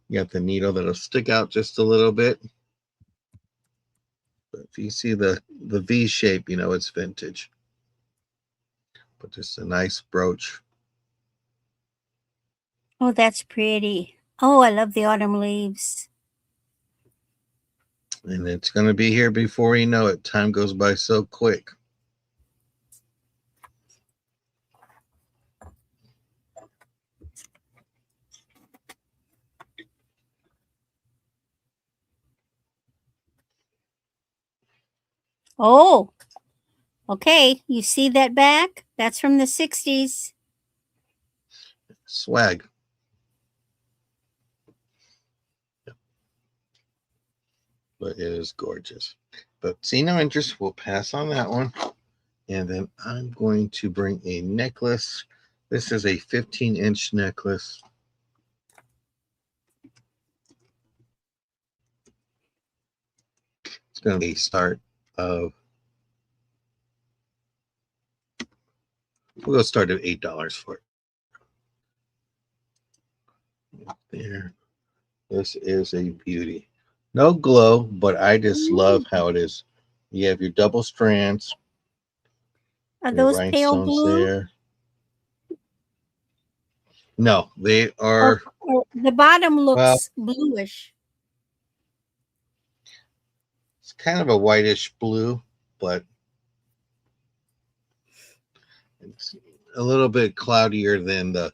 You got the needle that'll stick out just a little bit. But if you see the V shape, you know it's vintage. But just a nice brooch. Oh, that's pretty. Oh, I love the autumn leaves. And it's going to be here before you know it. Time goes by so quick. Oh, okay. You see that back? That's from the 60s. Swag. But it is gorgeous. But see no interest, we'll pass on that one. And then I'm going to bring a necklace. This is a 15-inch necklace. It's going to be a start of, we'll go start at $8 for it. There. This is a beauty. No glow, but I just love how it is. You have your double strands. Are those pale blue? There. No, they are. The bottom looks bluish. It's kind of a whitish blue, but it's a little bit cloudier than the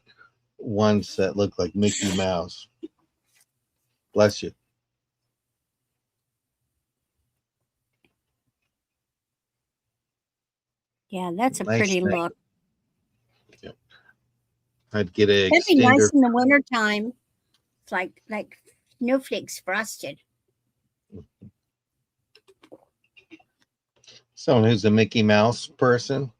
ones that look like Mickey Mouse. Bless you. Yeah, that's a nice pretty thing. Look. Yep. I'd get a. That'd be nice in the wintertime. It's like snowflakes frosted. Someone who's a Mickey Mouse person.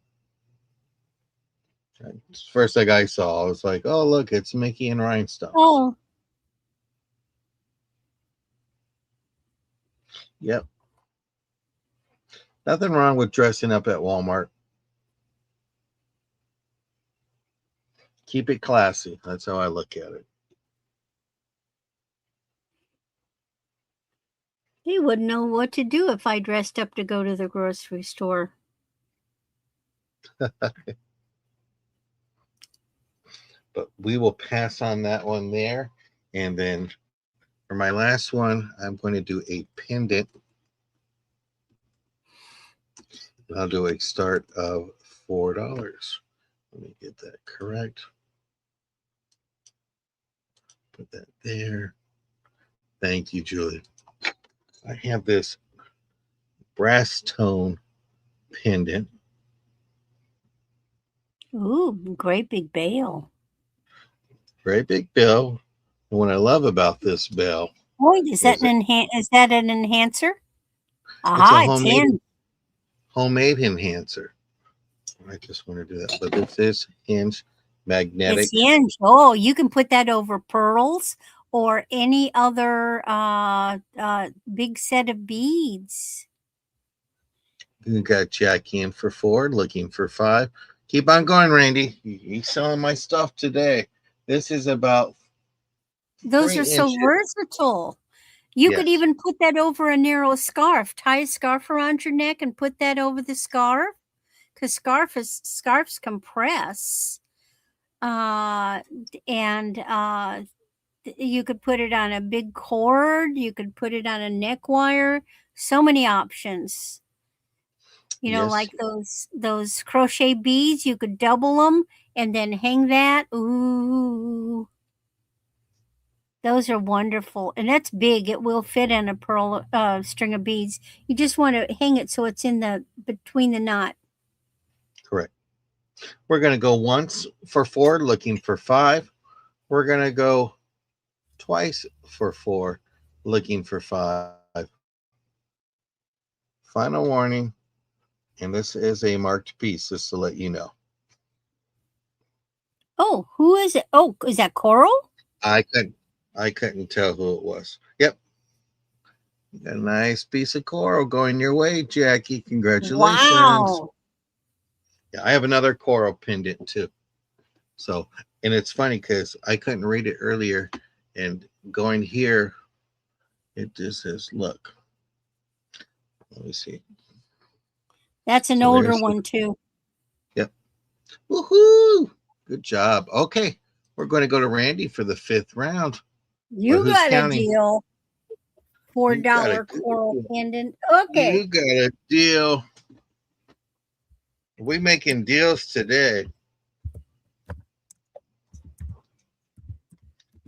First thing I saw, I was like, "Oh, look, it's Mickey and Rhinestone." Oh. Yep. Nothing wrong with dressing up at Walmart. Keep it classy. That's how I look at it. They wouldn't know what to do if I dressed up to go to the grocery store. But we will pass on that one there. And then for my last one, I'm going to do a pendant. I'll do a start of $4. Let me get that correct. Put that there. Thank you, Julie. I have this brass tone pendant. Ooh, great big bell. Great big bell. And what I love about this bell. Oh, is that an enhancer? Aha, it's homemade enhancer. I just want to do that. But this is hinge magnetic. It's hinge. Oh, you can put that over pearls or any other big set of beads. You got jack in for $4, looking for $5. Keep on going, Randy. You're selling my stuff today. This is about Those are 3 inches. so versatile. You could Yes, even put that over a narrow scarf. Tie a scarf around your neck and put that over the scarf, because scarves compress. And you could put it on a big cord. You could put it on a neck wire. So many options. yes, Like those crochet beads. You could double them and then hang that. Ooh, those are wonderful, and that's big. It will fit in a pearl string of beads. You just want to hang it so it's in the between the knot. correct. We're going to go once for 4, looking for 5. We're going to go twice for 4, looking for 5. Final warning, and this is a marked piece, just to let you know. Oh, who is it? Oh, is that Coral? I couldn't, I couldn't tell who it was. Yep, a nice piece of coral going your way, Jackie. Congratulations. Wow. Yeah, I have another coral pendant too. So, and it's funny because I couldn't read it earlier, and going here, it just says, "Look." Let me see. That's an So older there's the, one too. yep. Woohoo! Good job. Okay, we're going to go to Randy for the 5th round. Or You who's got a counting? deal. You got a $4 good coral deal. pendant. Okay. You got a deal. We making deals today.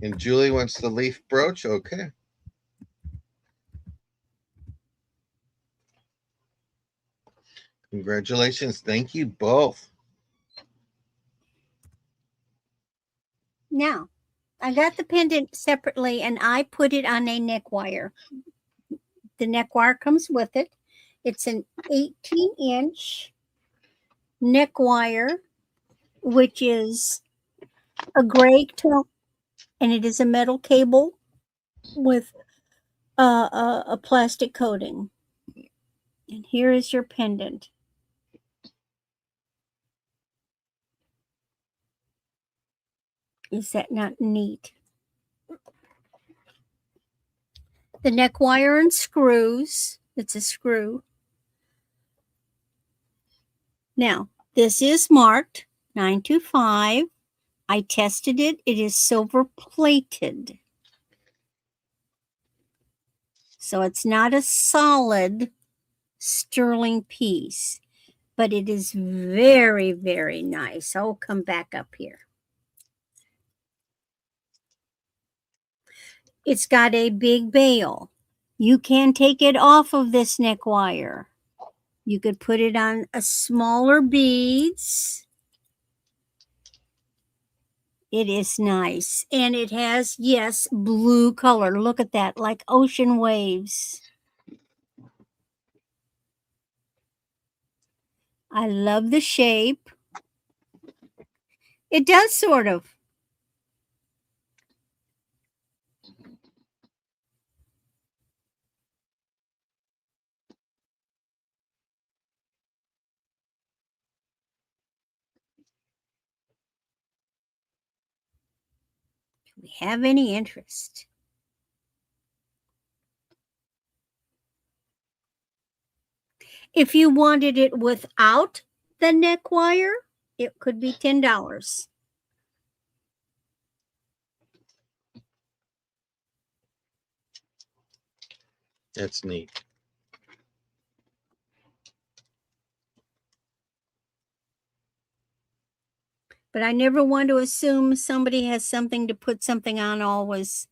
And Julie wants the leaf brooch. Okay. Congratulations. Thank you both. Now, I got the pendant separately and I put it on a neck wire. The neck wire comes with it. It's an 18-inch neck wire, which is a gray tone, and it is a metal cable with a plastic coating. And here is your pendant. Is that not neat? The neck wire and screws. It's a screw. Now, this is marked 925. I tested it. It is silver plated. So it's not a solid sterling piece, but it is very, very nice. I'll come back up here. It's got a big bail. You can take it off of this neck wire. You could put it on a smaller beads. It is nice. And it has, yes, blue color. Look at that, like ocean waves. I love the shape. It does sort of. Do we have any interest? If you wanted it without the neck wire, it could be $10. That's neat. But I never want to assume somebody has something to put something on always.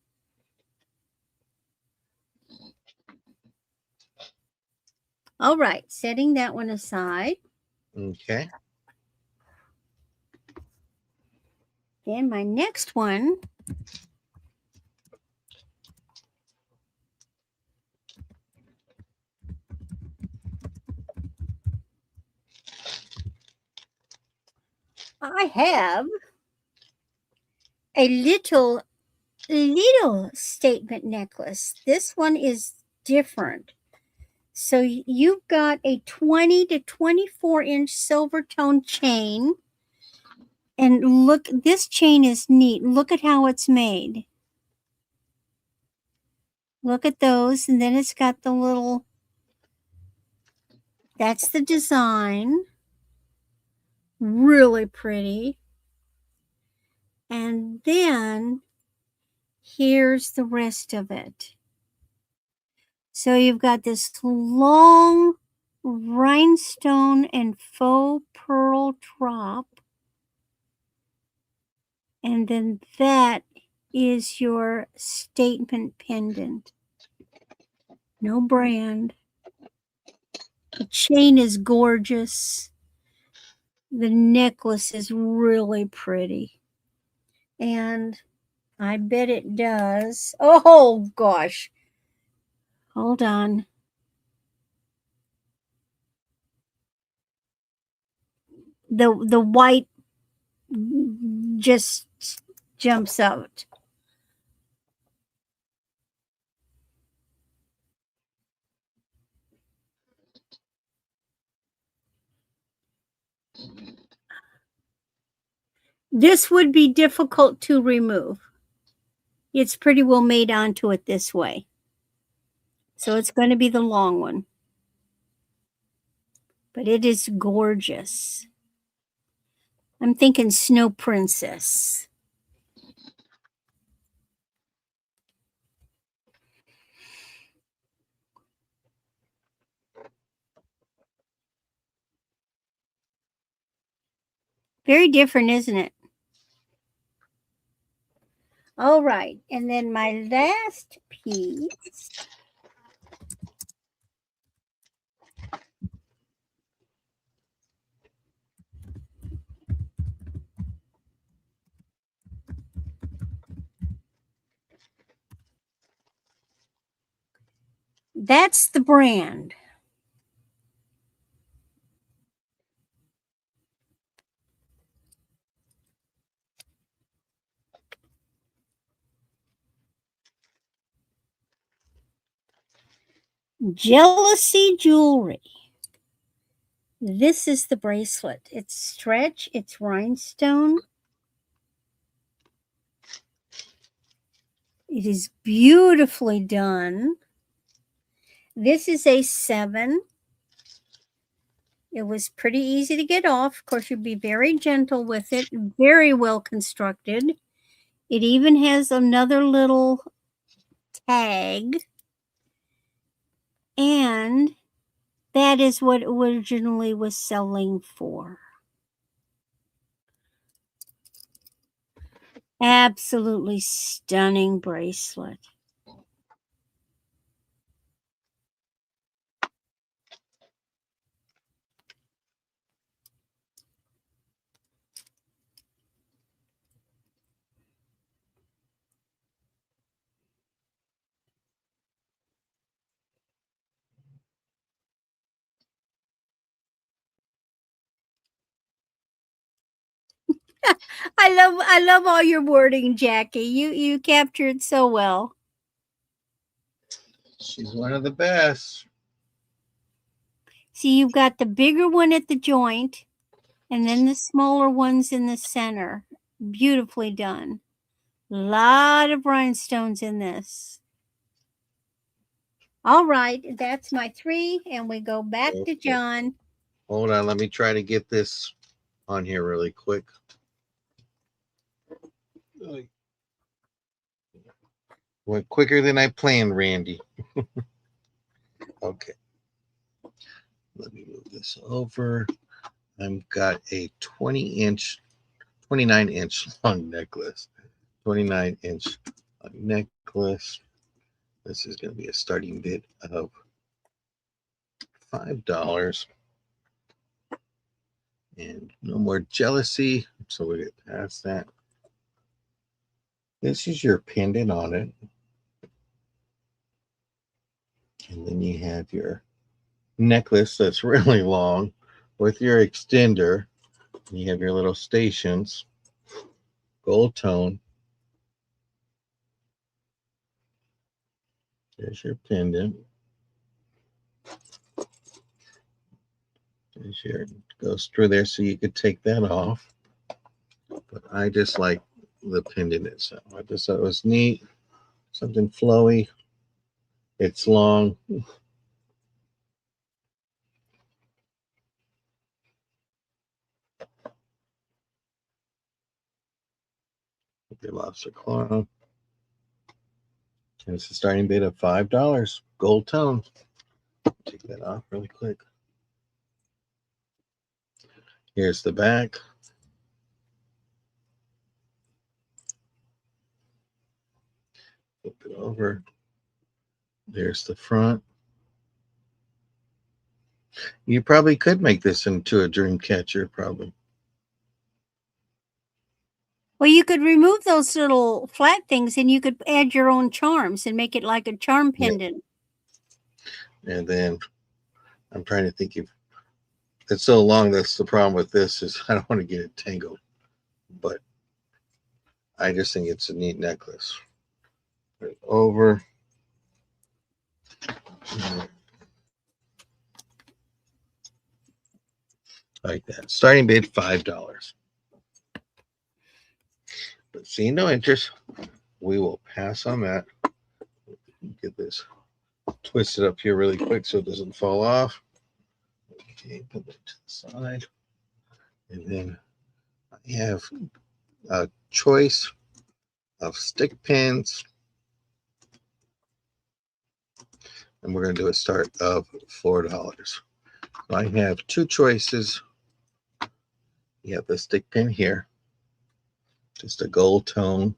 All right, setting that one aside. Okay. Then my next one I have a little statement necklace. This one is different. So you've got a 20 to 24-inch silver tone chain. And look, this chain is neat. Look at how it's made. Look at those. And then it's got the little, that's the design. Really pretty. And then here's the rest of it. So you've got this long rhinestone and faux pearl drop. And then that is your statement pendant. No brand. The chain is gorgeous. The necklace is really pretty. And I bet it does. Oh gosh. Hold on. The white just jumps out. This would be difficult to remove. It's pretty well made onto it this way. So it's going to be the long one. But it is gorgeous. I'm thinking Snow Princess. Very different, isn't it? All right. And then my last piece. That's the brand. Jealousy Jewelry. This is the bracelet. It's stretch, it's rhinestone. It is beautifully done. This is a 7. It was pretty easy to get off. Of course, you'd be very gentle with it. Very well constructed. It even has another little tag. And that is what it originally was selling for. Absolutely stunning bracelet. I love all your wording, Jackie. You captured so well. She's one of the best. See, you've got the bigger one at the joint and then the smaller ones in the center. Beautifully done. Lot of rhinestones in this. All right, that's my 3, and we go back to John. Hold on, let me try to get this on here really quick. Went quicker than I planned, Randy. Okay. Let me move this over. I've got a 29-inch long necklace. 29-inch necklace. This is going to be a starting bid of $5. And no more jealousy. So we get past that. This is your pendant on it. And then you have your necklace that's really long with your extender. And you have your little stations, gold tone. There's your pendant. Here, goes through there so you could take that off. But I just like the pendant itself. I just thought it was neat, something flowy. It's long. The lobster claw. And it's a starting bid of $5. Gold tone. Take that off really quick. Here's the back. Flip it over. There's the front. You probably could make this into a dream catcher, probably. Well, you could remove those little flat things and you could add your own charms and make it like a charm pendant. Yeah. And then I'm trying to think if it's so long. That's the problem with this is I don't want to get it tangled, but I just think it's a neat necklace. Put it over. Like that. Starting bid $5. But seeing no interest, we will pass on that. Get this twisted up here really quick so it doesn't fall off. Okay, put it to the side. And then I have a choice of stick pins. And we're going to do a start of $4. So I have two choices. You have the stick pin here, just a gold tone,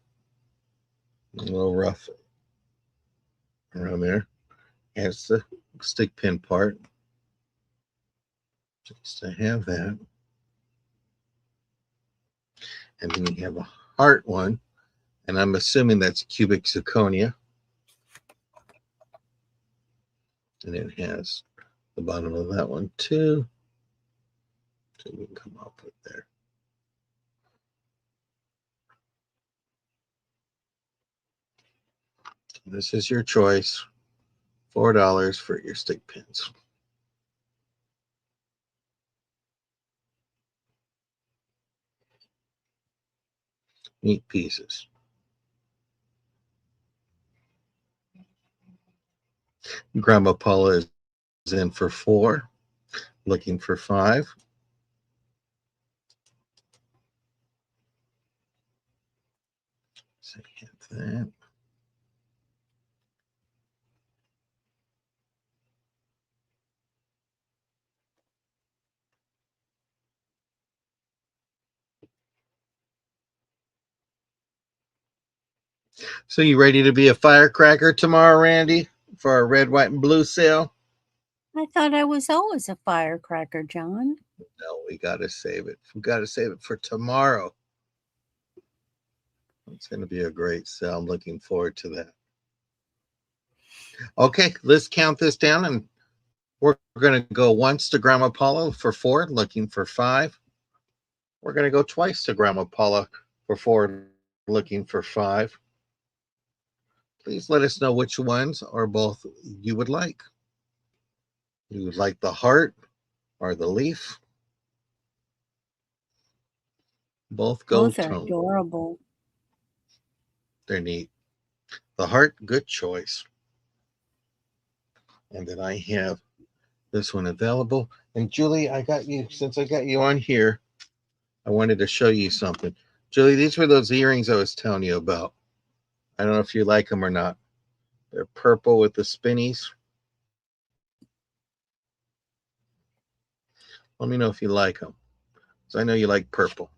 a little rough around there. Has the stick pin part, just to have that. And then you have a heart one, and I'm assuming that's cubic zirconia. And it has the bottom of that one too. So we can come up with there. This is your choice. $4 for your stick pins. Neat pieces. Grandma Paula is in for 4, looking for 5. So you have that. So you ready to be a firecracker tomorrow, Randy, for our red, white, and blue sale? I thought I was always a firecracker, John. No, we got to save it. We got to save it for tomorrow. It's going to be a great sale. I'm looking forward to that. Okay, let's count this down, and we're going to go once to Grandma Paula for 4, looking for 5. We're going to go twice to Grandma Paula for 4, looking for 5. Please let us know which ones or both you would like. You would like the heart or the leaf? Both gold Both are tone. adorable. They're neat. The heart, good choice. And then I have this one available. And Julie, I got you, since I got you on here, I wanted to show you something. Julie, these were those earrings I was telling you about. I don't know if you like them or not. They're purple with the spinnies. Let me know if you like them. So I know you like purple.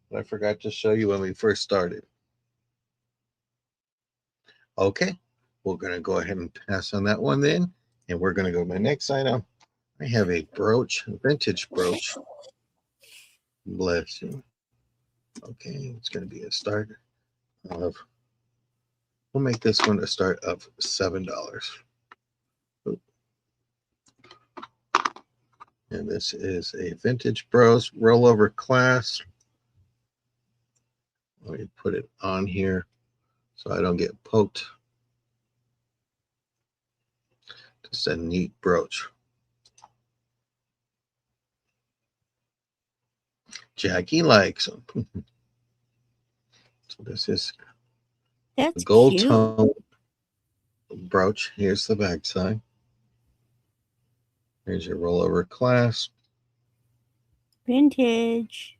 But I forgot to show you when we first started. Okay, we're going to go ahead and pass on that one then. And we're going to go to my next item. I have a brooch, a vintage brooch. Bless you. Okay, it's going to be a start of, we'll make this one a start of $7. And this is a vintage bros rollover clasp. Let me put it on here so I don't get poked. Just a neat brooch. Jackie likes them. So this is a That's gold cute. tone brooch. Here's the back side. Here's your rollover clasp. Vintage.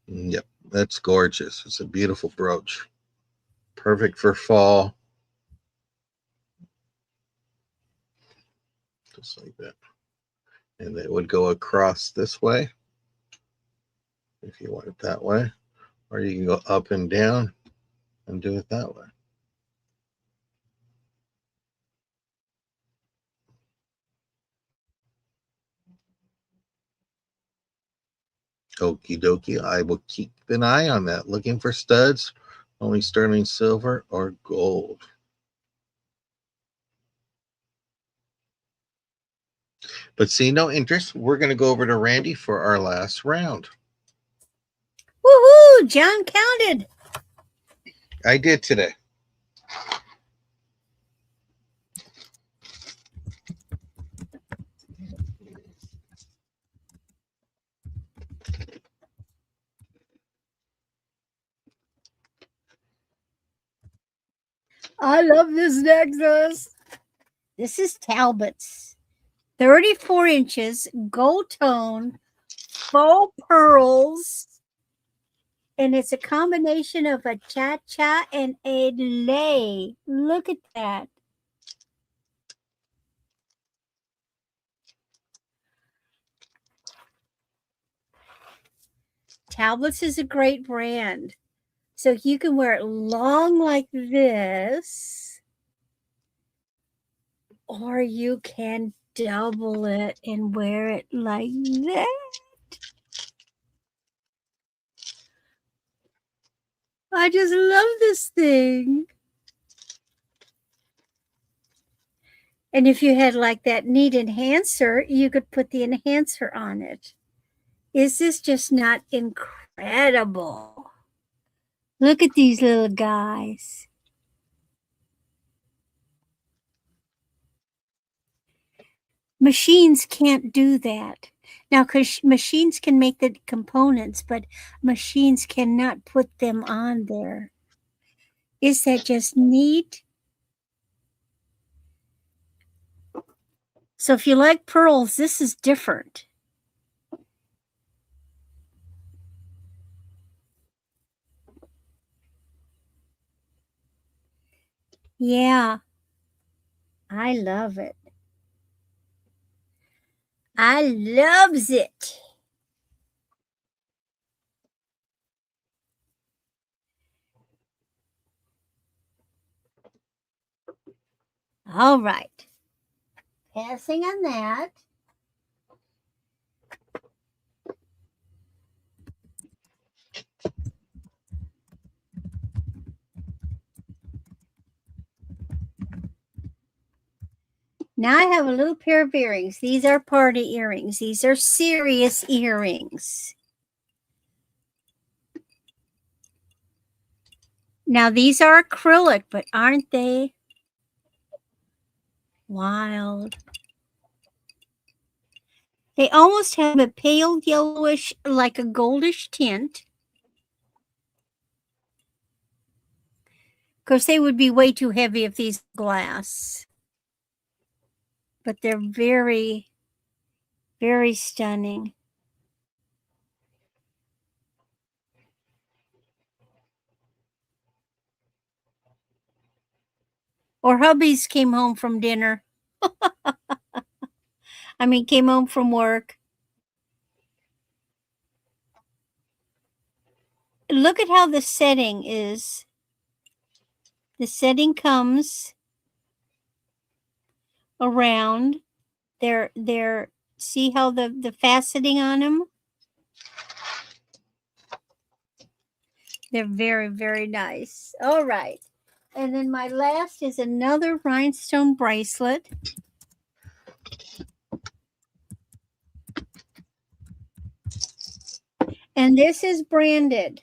Yep, that's gorgeous. It's a beautiful brooch. Perfect for fall. Just like that. And it would go across this way if you want it that way. Or you can go up and down and do it that way. Okie dokie. I will keep an eye on that. Looking for studs, only sterling silver or gold. But see no interest. We're going to go over to Randy for our last round. Woohoo! John counted. I did today. I love this necklace. This is Talbot's. 34 inches, gold tone, faux pearls. And it's a combination of a cha-cha and a lei. Look at that. Talbot's is a great brand. So you can wear it long like this, or you can double it and wear it like that. I just love this thing. And if you had like that neat enhancer, you could put the enhancer on it. Is this just not incredible? Look at these little guys. Machines can't do that. Now, because machines can make the components, but machines cannot put them on there. Is that just neat? So if you like pearls, this is different. Yeah, I love it. I loves it. All right. Passing on that. Now I have a little pair of earrings. These are party earrings. These are serious earrings. Now these are acrylic, but aren't they wild? They almost have a pale yellowish, like a goldish tint. Of course, they would be way too heavy if these glass. But they're very, very stunning. Or hubby's came home from dinner. Came home from work. Look at how the setting is. The setting comes around. They're see how the faceting on them? They're very, very nice. All right. And then my last is another rhinestone bracelet. And this is branded.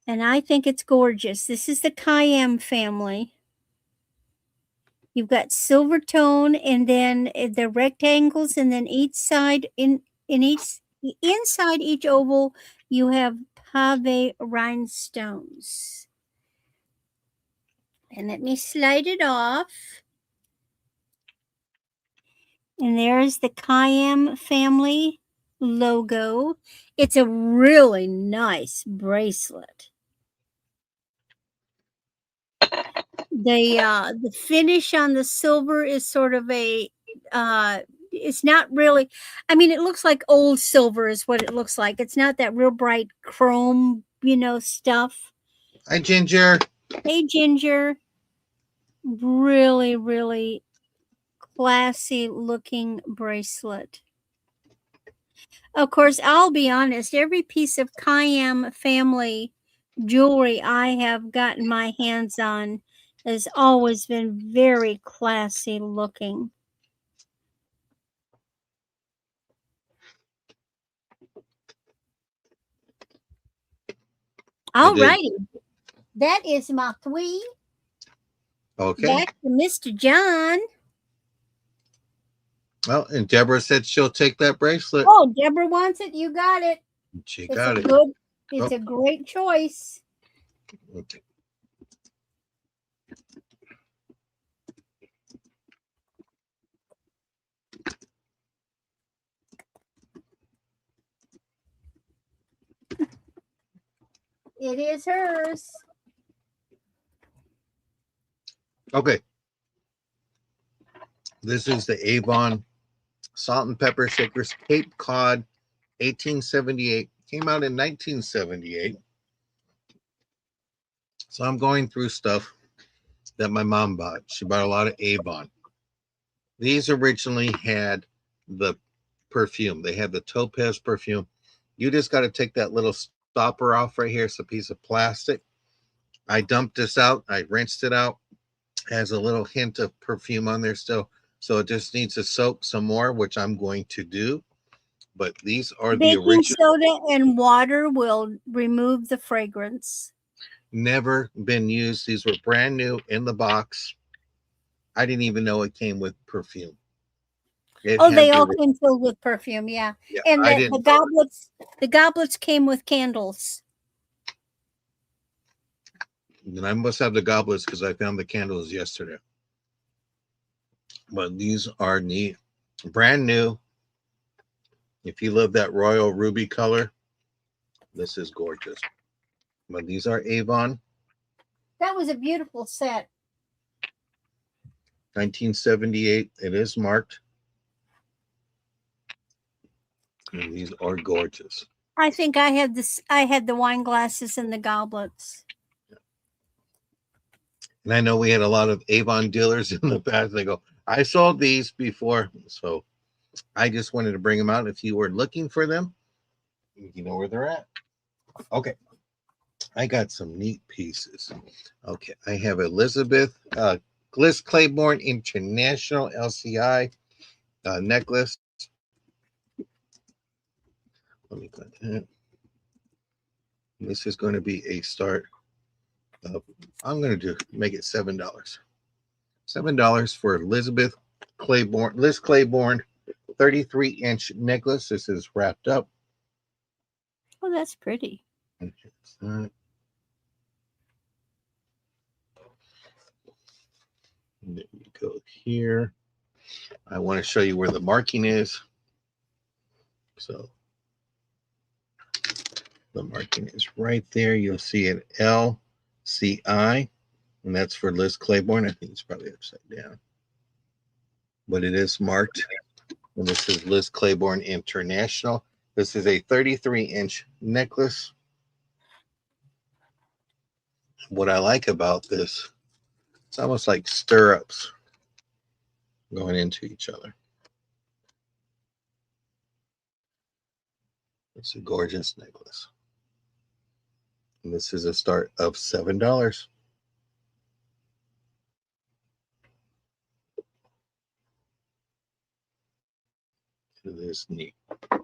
And I think it's gorgeous. This is the Cayenne family. You've got silver tone and then the rectangles, and then each side in inside each oval, you have pave rhinestones. And let me slide it off. And there's the Cayenne family logo. It's a really nice bracelet. The finish on the silver is sort of a it's not really, I mean, it looks like old silver is what it looks like. It's not that real bright chrome, stuff. Hi, Ginger. Hey, Ginger. Really, really classy looking bracelet. Of course, I'll be honest, every piece of Cayenne family jewelry I have gotten my hands on has always been very classy looking. All righty. That is my three. Okay. Back to Mr. John. Well, and Deborah said she'll take that bracelet. Oh, Deborah wants it. You got it. She It's got a it. It's a great choice. Okay. It is hers. Okay. This is the Avon Salt and Pepper Shakers Cape Cod 1878. Came out in 1978. So I'm going through stuff that my mom bought. She bought a lot of Avon. These originally had the perfume. They had the topaz perfume. You just got to take that little stopper off right here. It's a piece of plastic. I dumped this out. I rinsed it out. It has a little hint of perfume on there still. So it just needs to soak some more, which I'm going to do. But these are the original. Baking soda and water will remove the fragrance. Never been used. These were brand new in the box. I didn't even know it came with perfume. They all came filled with perfume, yeah. And the goblets came with candles. And I must have the goblets because I found the candles yesterday. But these are neat, brand new. If you love that royal ruby color, this is gorgeous. But these are Avon. That was a beautiful set. 1978. It is marked. And these are gorgeous. I think I had the wine glasses and the goblets. And I know we had a lot of Avon dealers in the past. They go, I sold these before. So I just wanted to bring them out. If you were looking for them, you know where they're at. Okay. I got some neat pieces. Okay. I have Elizabeth Liz Claiborne International LCI necklace. Let me put that. This is going to be a start. I'm going to make it $7. $7 for Liz Claiborne 33-inch necklace. This is wrapped up. Oh, that's pretty. There you go here. I want to show you where the marking is. So the marking is right there. You'll see it LCI, and that's for Liz Claiborne. I think it's probably upside down, but it is marked. And this is Liz Claiborne International. This is a 33-inch necklace. What I like about this, it's almost like stirrups going into each other. It's a gorgeous necklace. And this is a start of $7. It is neat. Let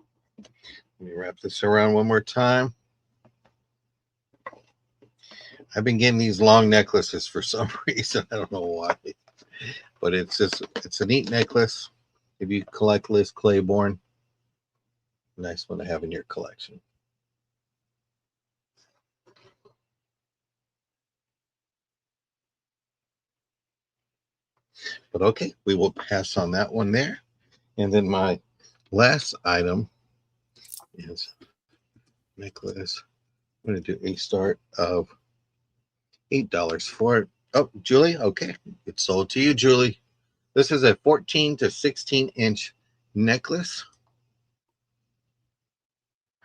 me wrap this around one more time. I've been getting these long necklaces for some reason. I don't know why. But it's a neat necklace. If you collect Liz Claiborne. Nice one to have in your collection. But okay, we will pass on that one there. And then my last item is necklace. I'm going to do a start of $8 for it. Oh, Julie, okay. It's sold to you, Julie. This is a 14 to 16-inch necklace.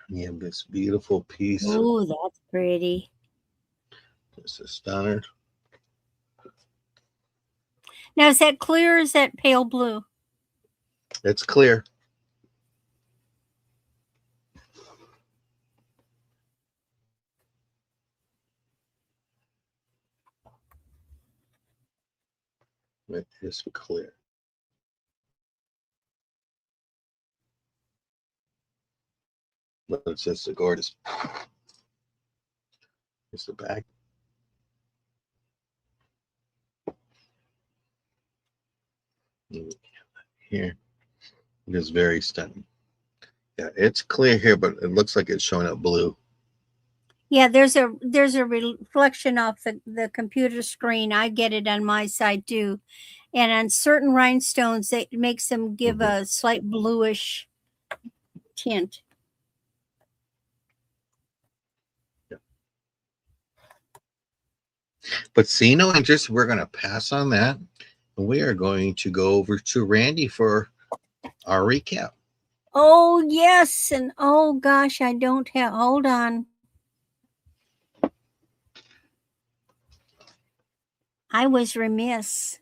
You have this beautiful piece. Oh, that's pretty. It's a stunner. Now, is that clear or is that pale blue? It's clear. It is clear. But it's just a gorgeous. Here's the back. Here. It is very stunning. Yeah, it's clear here, but it looks like it's showing up blue. Yeah, there's a reflection off the computer screen. I get it on my side too. And on certain rhinestones, it makes them give a slight bluish tint. Yeah. But see no interest, we're going to pass on that. And we are going to go over to Randy for our recap. Oh, yes. And oh, gosh, I don't have, hold on. I was remiss.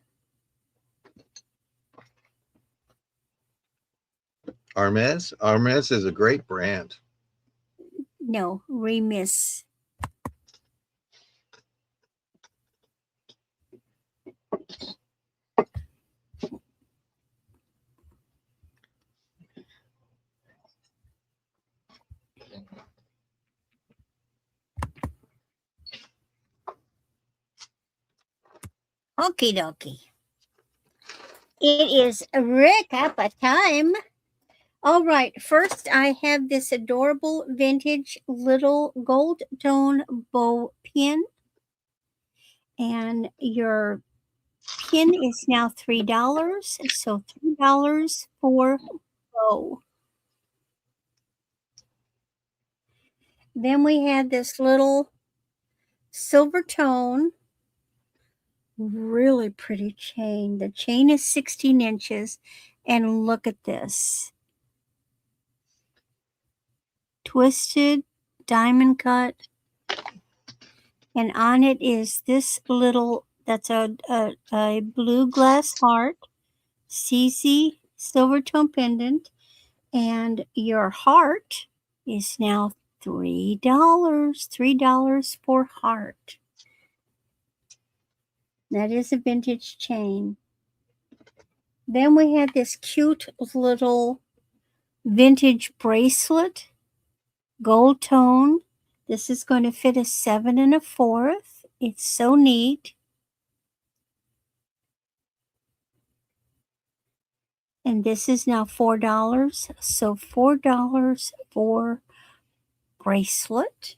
Hermes is a great brand. No, remiss. Okie dokie. It is recap time. All right, first I have this adorable vintage little gold tone bow pin. And your pin is now $3. So $3 for bow. Then we had this little silver tone, really pretty chain. The chain is 16 inches. And look at this. Twisted diamond cut. And on it is this little, that's a blue glass heart, CC silver tone pendant. And your heart is now $3. $3 for heart. That is a vintage chain. Then we had this cute little vintage bracelet, gold tone. This is going to fit a 7 1/4. It's so neat. And this is now $4. So $4 for bracelet.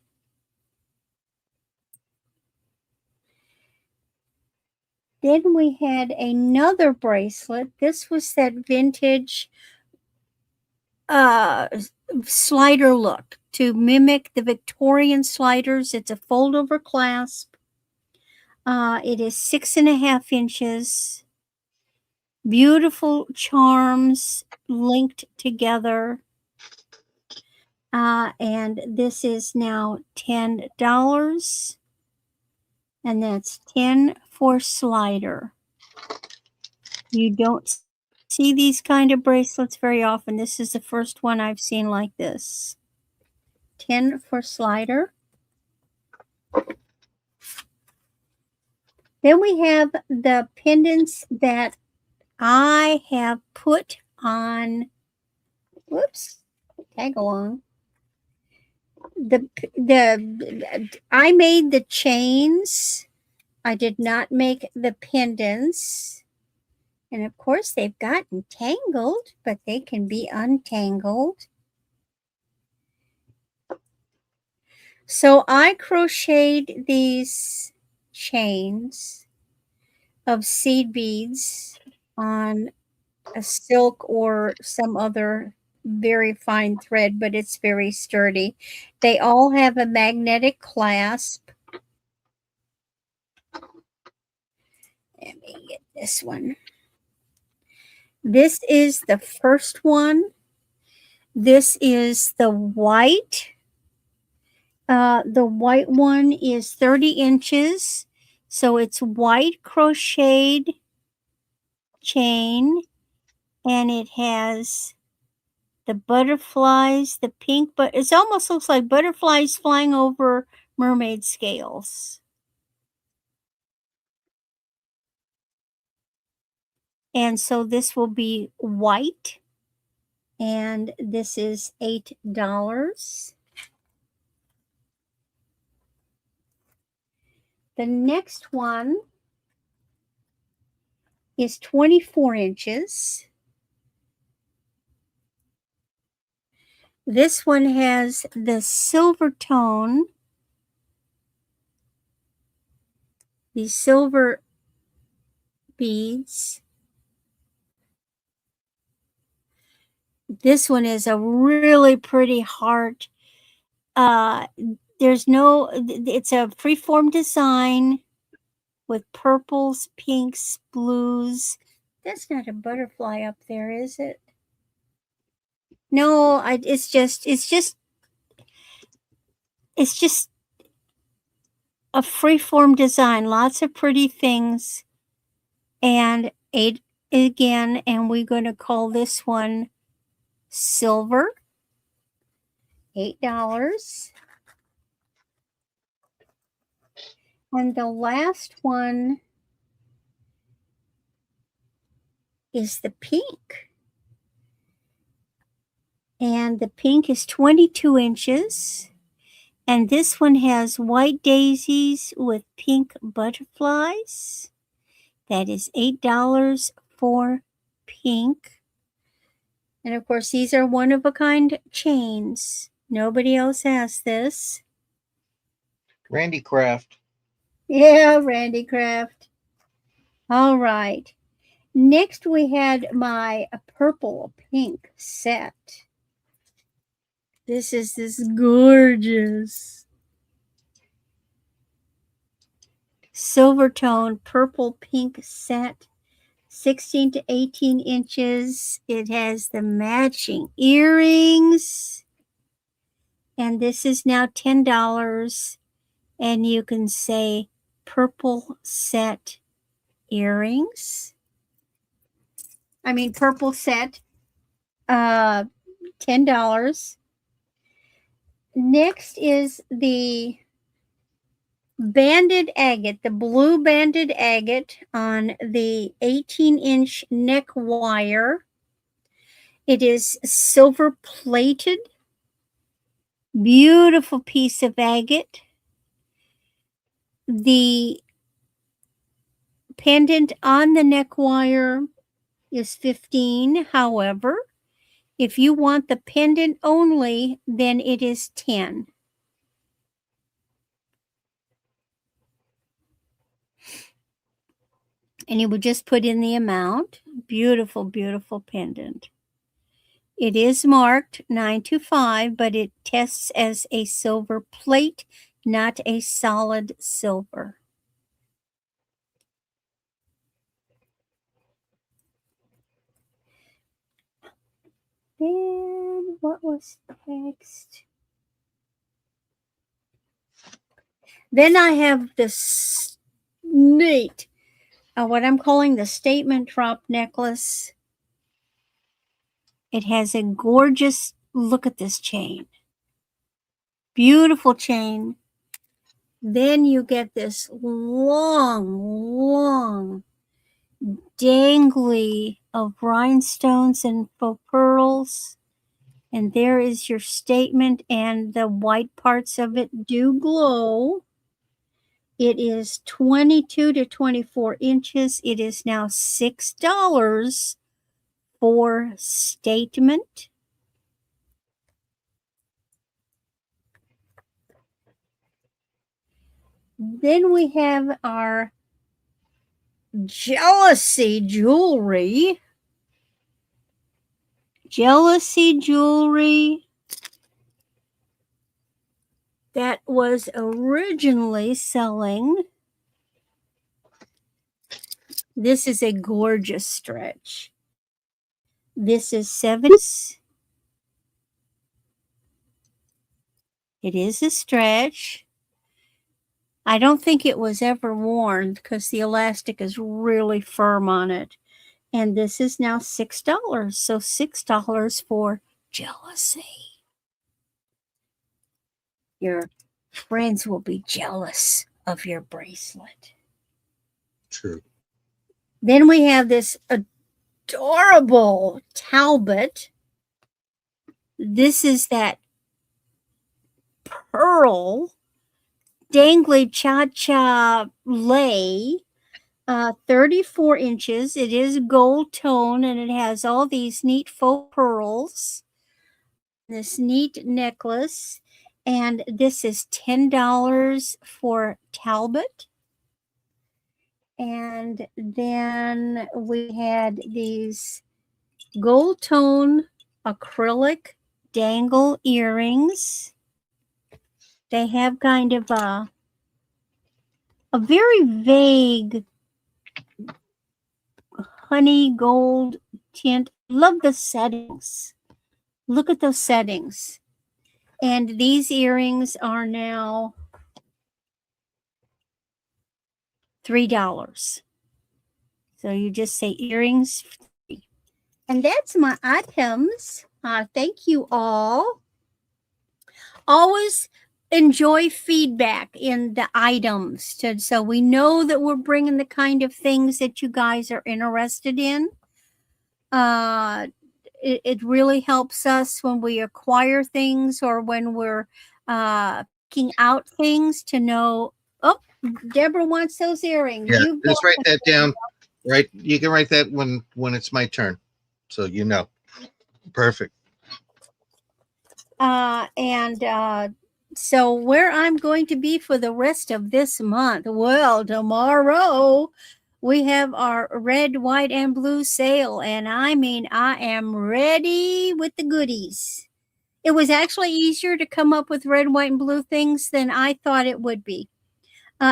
Then we had another bracelet. This was that vintage slider look to mimic the Victorian sliders. It's a fold over clasp. It is 6.5 inches. Beautiful charms linked together. And this is now $10. And that's 10 for slider. You don't see these kind of bracelets very often. This is the first one I've seen like this. 10 for slider. Then we have the pendants that I have put on, whoops, tag along. I made the chains. I did not make the pendants. And of course they've gotten tangled, but they can be untangled. So I crocheted these chains of seed beads on a silk or some other very fine thread, but it's very sturdy. They all have a magnetic clasp. Let me get this one. This is the first one. This is the white. The white one is 30 inches. So it's white crocheted chain, and it has the butterflies, the pink, but it almost looks like butterflies flying over mermaid scales. And so this will be white, and this is $8. The next one is 24 inches. This one has the silver tone, these silver beads. This one is a really pretty heart. It's a freeform design with purples, pinks, blues. That's not a butterfly up there, is it? No, it's just a freeform design. Lots of pretty things, and eight again. And we're going to call this one silver. $8. And the last one is the pink. And the pink is 22 inches. And this one has white daisies with pink butterflies. That is $8 for pink. And of course, these are one of a kind chains. Nobody else has this. Randy Craft. Yeah, Randy Craft. All right. Next, we had my purple pink set. This is this gorgeous silver tone purple pink set, 16 to 18 inches. It has the matching earrings. And this is now $10. And you can say purple set earrings. Purple set, $10. Next is the banded agate, the blue banded agate on the 18-inch neck wire. It is silver plated, beautiful piece of agate. The pendant on the neck wire is $15. However, if you want the pendant only, then it is $10. And you would just put in the amount. Beautiful, beautiful pendant. It is marked 925, but it tests as a silver plate, not a solid silver. Then what was next? Then I have this neat, what I'm calling the statement drop necklace. It has a gorgeous, look at this chain. Beautiful chain. Then you get this long, dangly of rhinestones and faux pearls. And there is your statement, and the white parts of it do glow. It is 22 to 24 inches. It is now $6 for statement. Then we have our jealousy jewelry. Jealousy jewelry that was originally selling. This is a gorgeous stretch. This is 7. It is a stretch. I don't think it was ever worn because the elastic is really firm on it. And this is now $6. So $6 for jealousy. Your friends will be jealous of your bracelet. True. Then we have this adorable Talbot. This is that pearl dangly cha-cha lei, 34 inches. It is gold tone and it has all these neat faux pearls. This neat necklace. And this is $10 for Talbot. And then we had these gold tone acrylic dangle earrings. They have kind of a very vague honey gold tint. Love the settings. Look at those settings. And these earrings are now $3. So you just say earrings. And that's my items. Thank you all. Always enjoy feedback in the items so we know that we're bringing the kind of things that you guys are interested in. It really helps us when we acquire things or when we're picking out things to know, oh, Deborah wants those earrings. Yeah, You've just got write that down. Right, you can write that when it's my turn, so you know. Perfect. So where I'm going to be for the rest of this month, well, tomorrow we have our red, white, and blue sale, and I mean, I am ready with the goodies. It was actually easier to come up with red, white, and blue things than I thought it would be.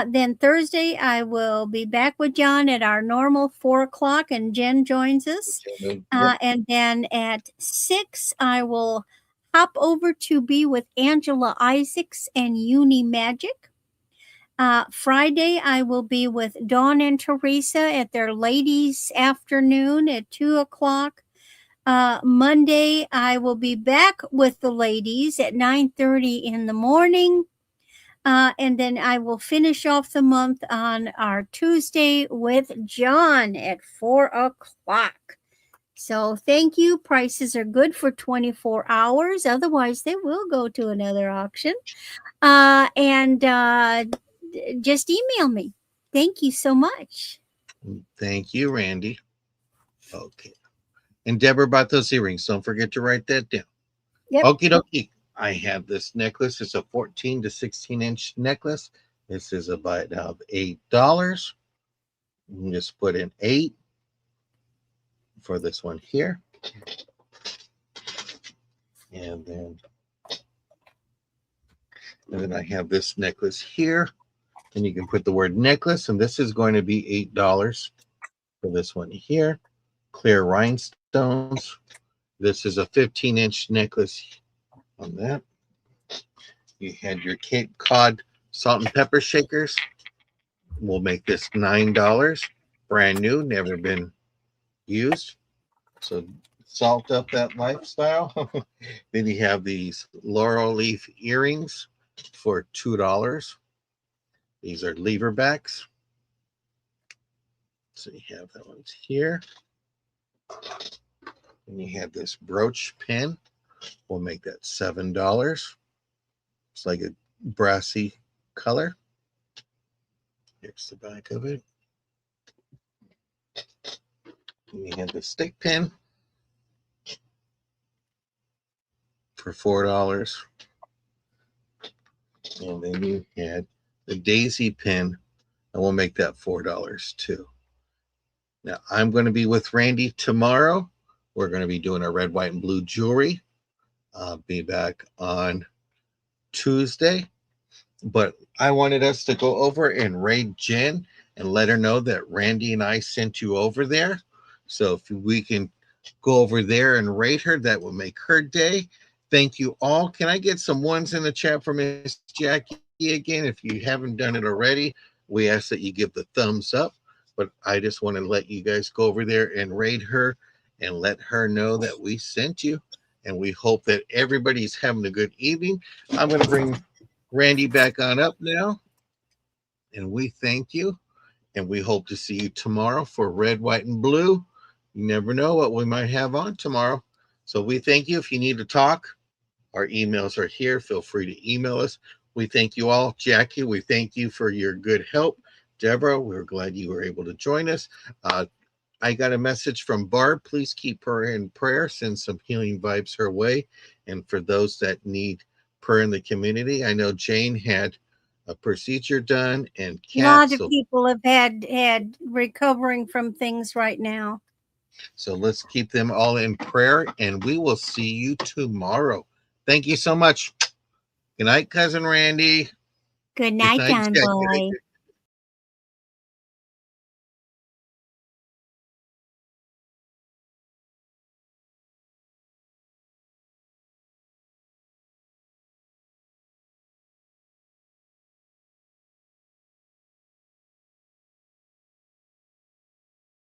Then Thursday, I will be back with John at our normal 4 o'clock, and Jen joins us. Yep. And then at 6, I will hop over to be with Angela Isaacs and Uni Magic. Friday, I will be with Dawn and Teresa at their ladies' afternoon at 2 o'clock. Monday, I will be back with the ladies at 9:30 in the morning. And then I will finish off the month on our Tuesday with John at 4 o'clock. So thank you. Prices are good for 24 hours. Otherwise, they will go to another auction. And just email me. Thank you so much. Thank you, Randy. Okay. And Deborah bought those earrings. Don't forget to write that down. Yep. Okie dokie. I have this necklace. It's a 14 to 16-inch necklace. This is about $8. You can just put in 8 for this one here. And then I have this necklace here. And you can put the word necklace, and this is going to be $8 for this one here. Clear rhinestones. This is a 15-inch necklace on that. You had your Cape Cod salt and pepper shakers. We'll make this $9. Brand new, never been used. So salt up that lifestyle. Then you have these laurel leaf earrings for $2. These are lever backs. So you have that one's here. And you have this brooch pin. We'll make that $7. It's like a brassy color. Here's the back of it. And you have the stick pin for $4. And then you had the daisy pin, and we'll make that $4 too. Now, I'm going to be with Randy tomorrow. We're going to be doing our red, white, and blue jewelry. I'll be back on Tuesday. But I wanted us to go over and raid Jen and let her know that Randy and I sent you over there. So if we can go over there and rate her, that will make her day. Thank you all. Can I get some ones in the chat for Miss Jackie again? If you haven't done it already, we ask that you give the thumbs up. But I just want to let you guys go over there and rate her and let her know that we sent you. And we hope that everybody's having a good evening. I'm going to bring Randy back on up now. And we thank you. And we hope to see you tomorrow for red, white, and blue. You never know what we might have on tomorrow. So we thank you. If you need to talk, our emails are here. Feel free to email us. We thank you all. Jackie, we thank you for your good help. Deborah, we're glad you were able to join us. I got a message from Barb. Please keep her in prayer. Send some healing vibes her way. And for those that need prayer in the community, I know Jane had a procedure done and A lot Kat. of people have had recovering from things right now. So let's keep them all in prayer, and we will see you tomorrow. Thank you so much. Good night, Cousin Randy. Good Good night, night, John Jackie. Boy.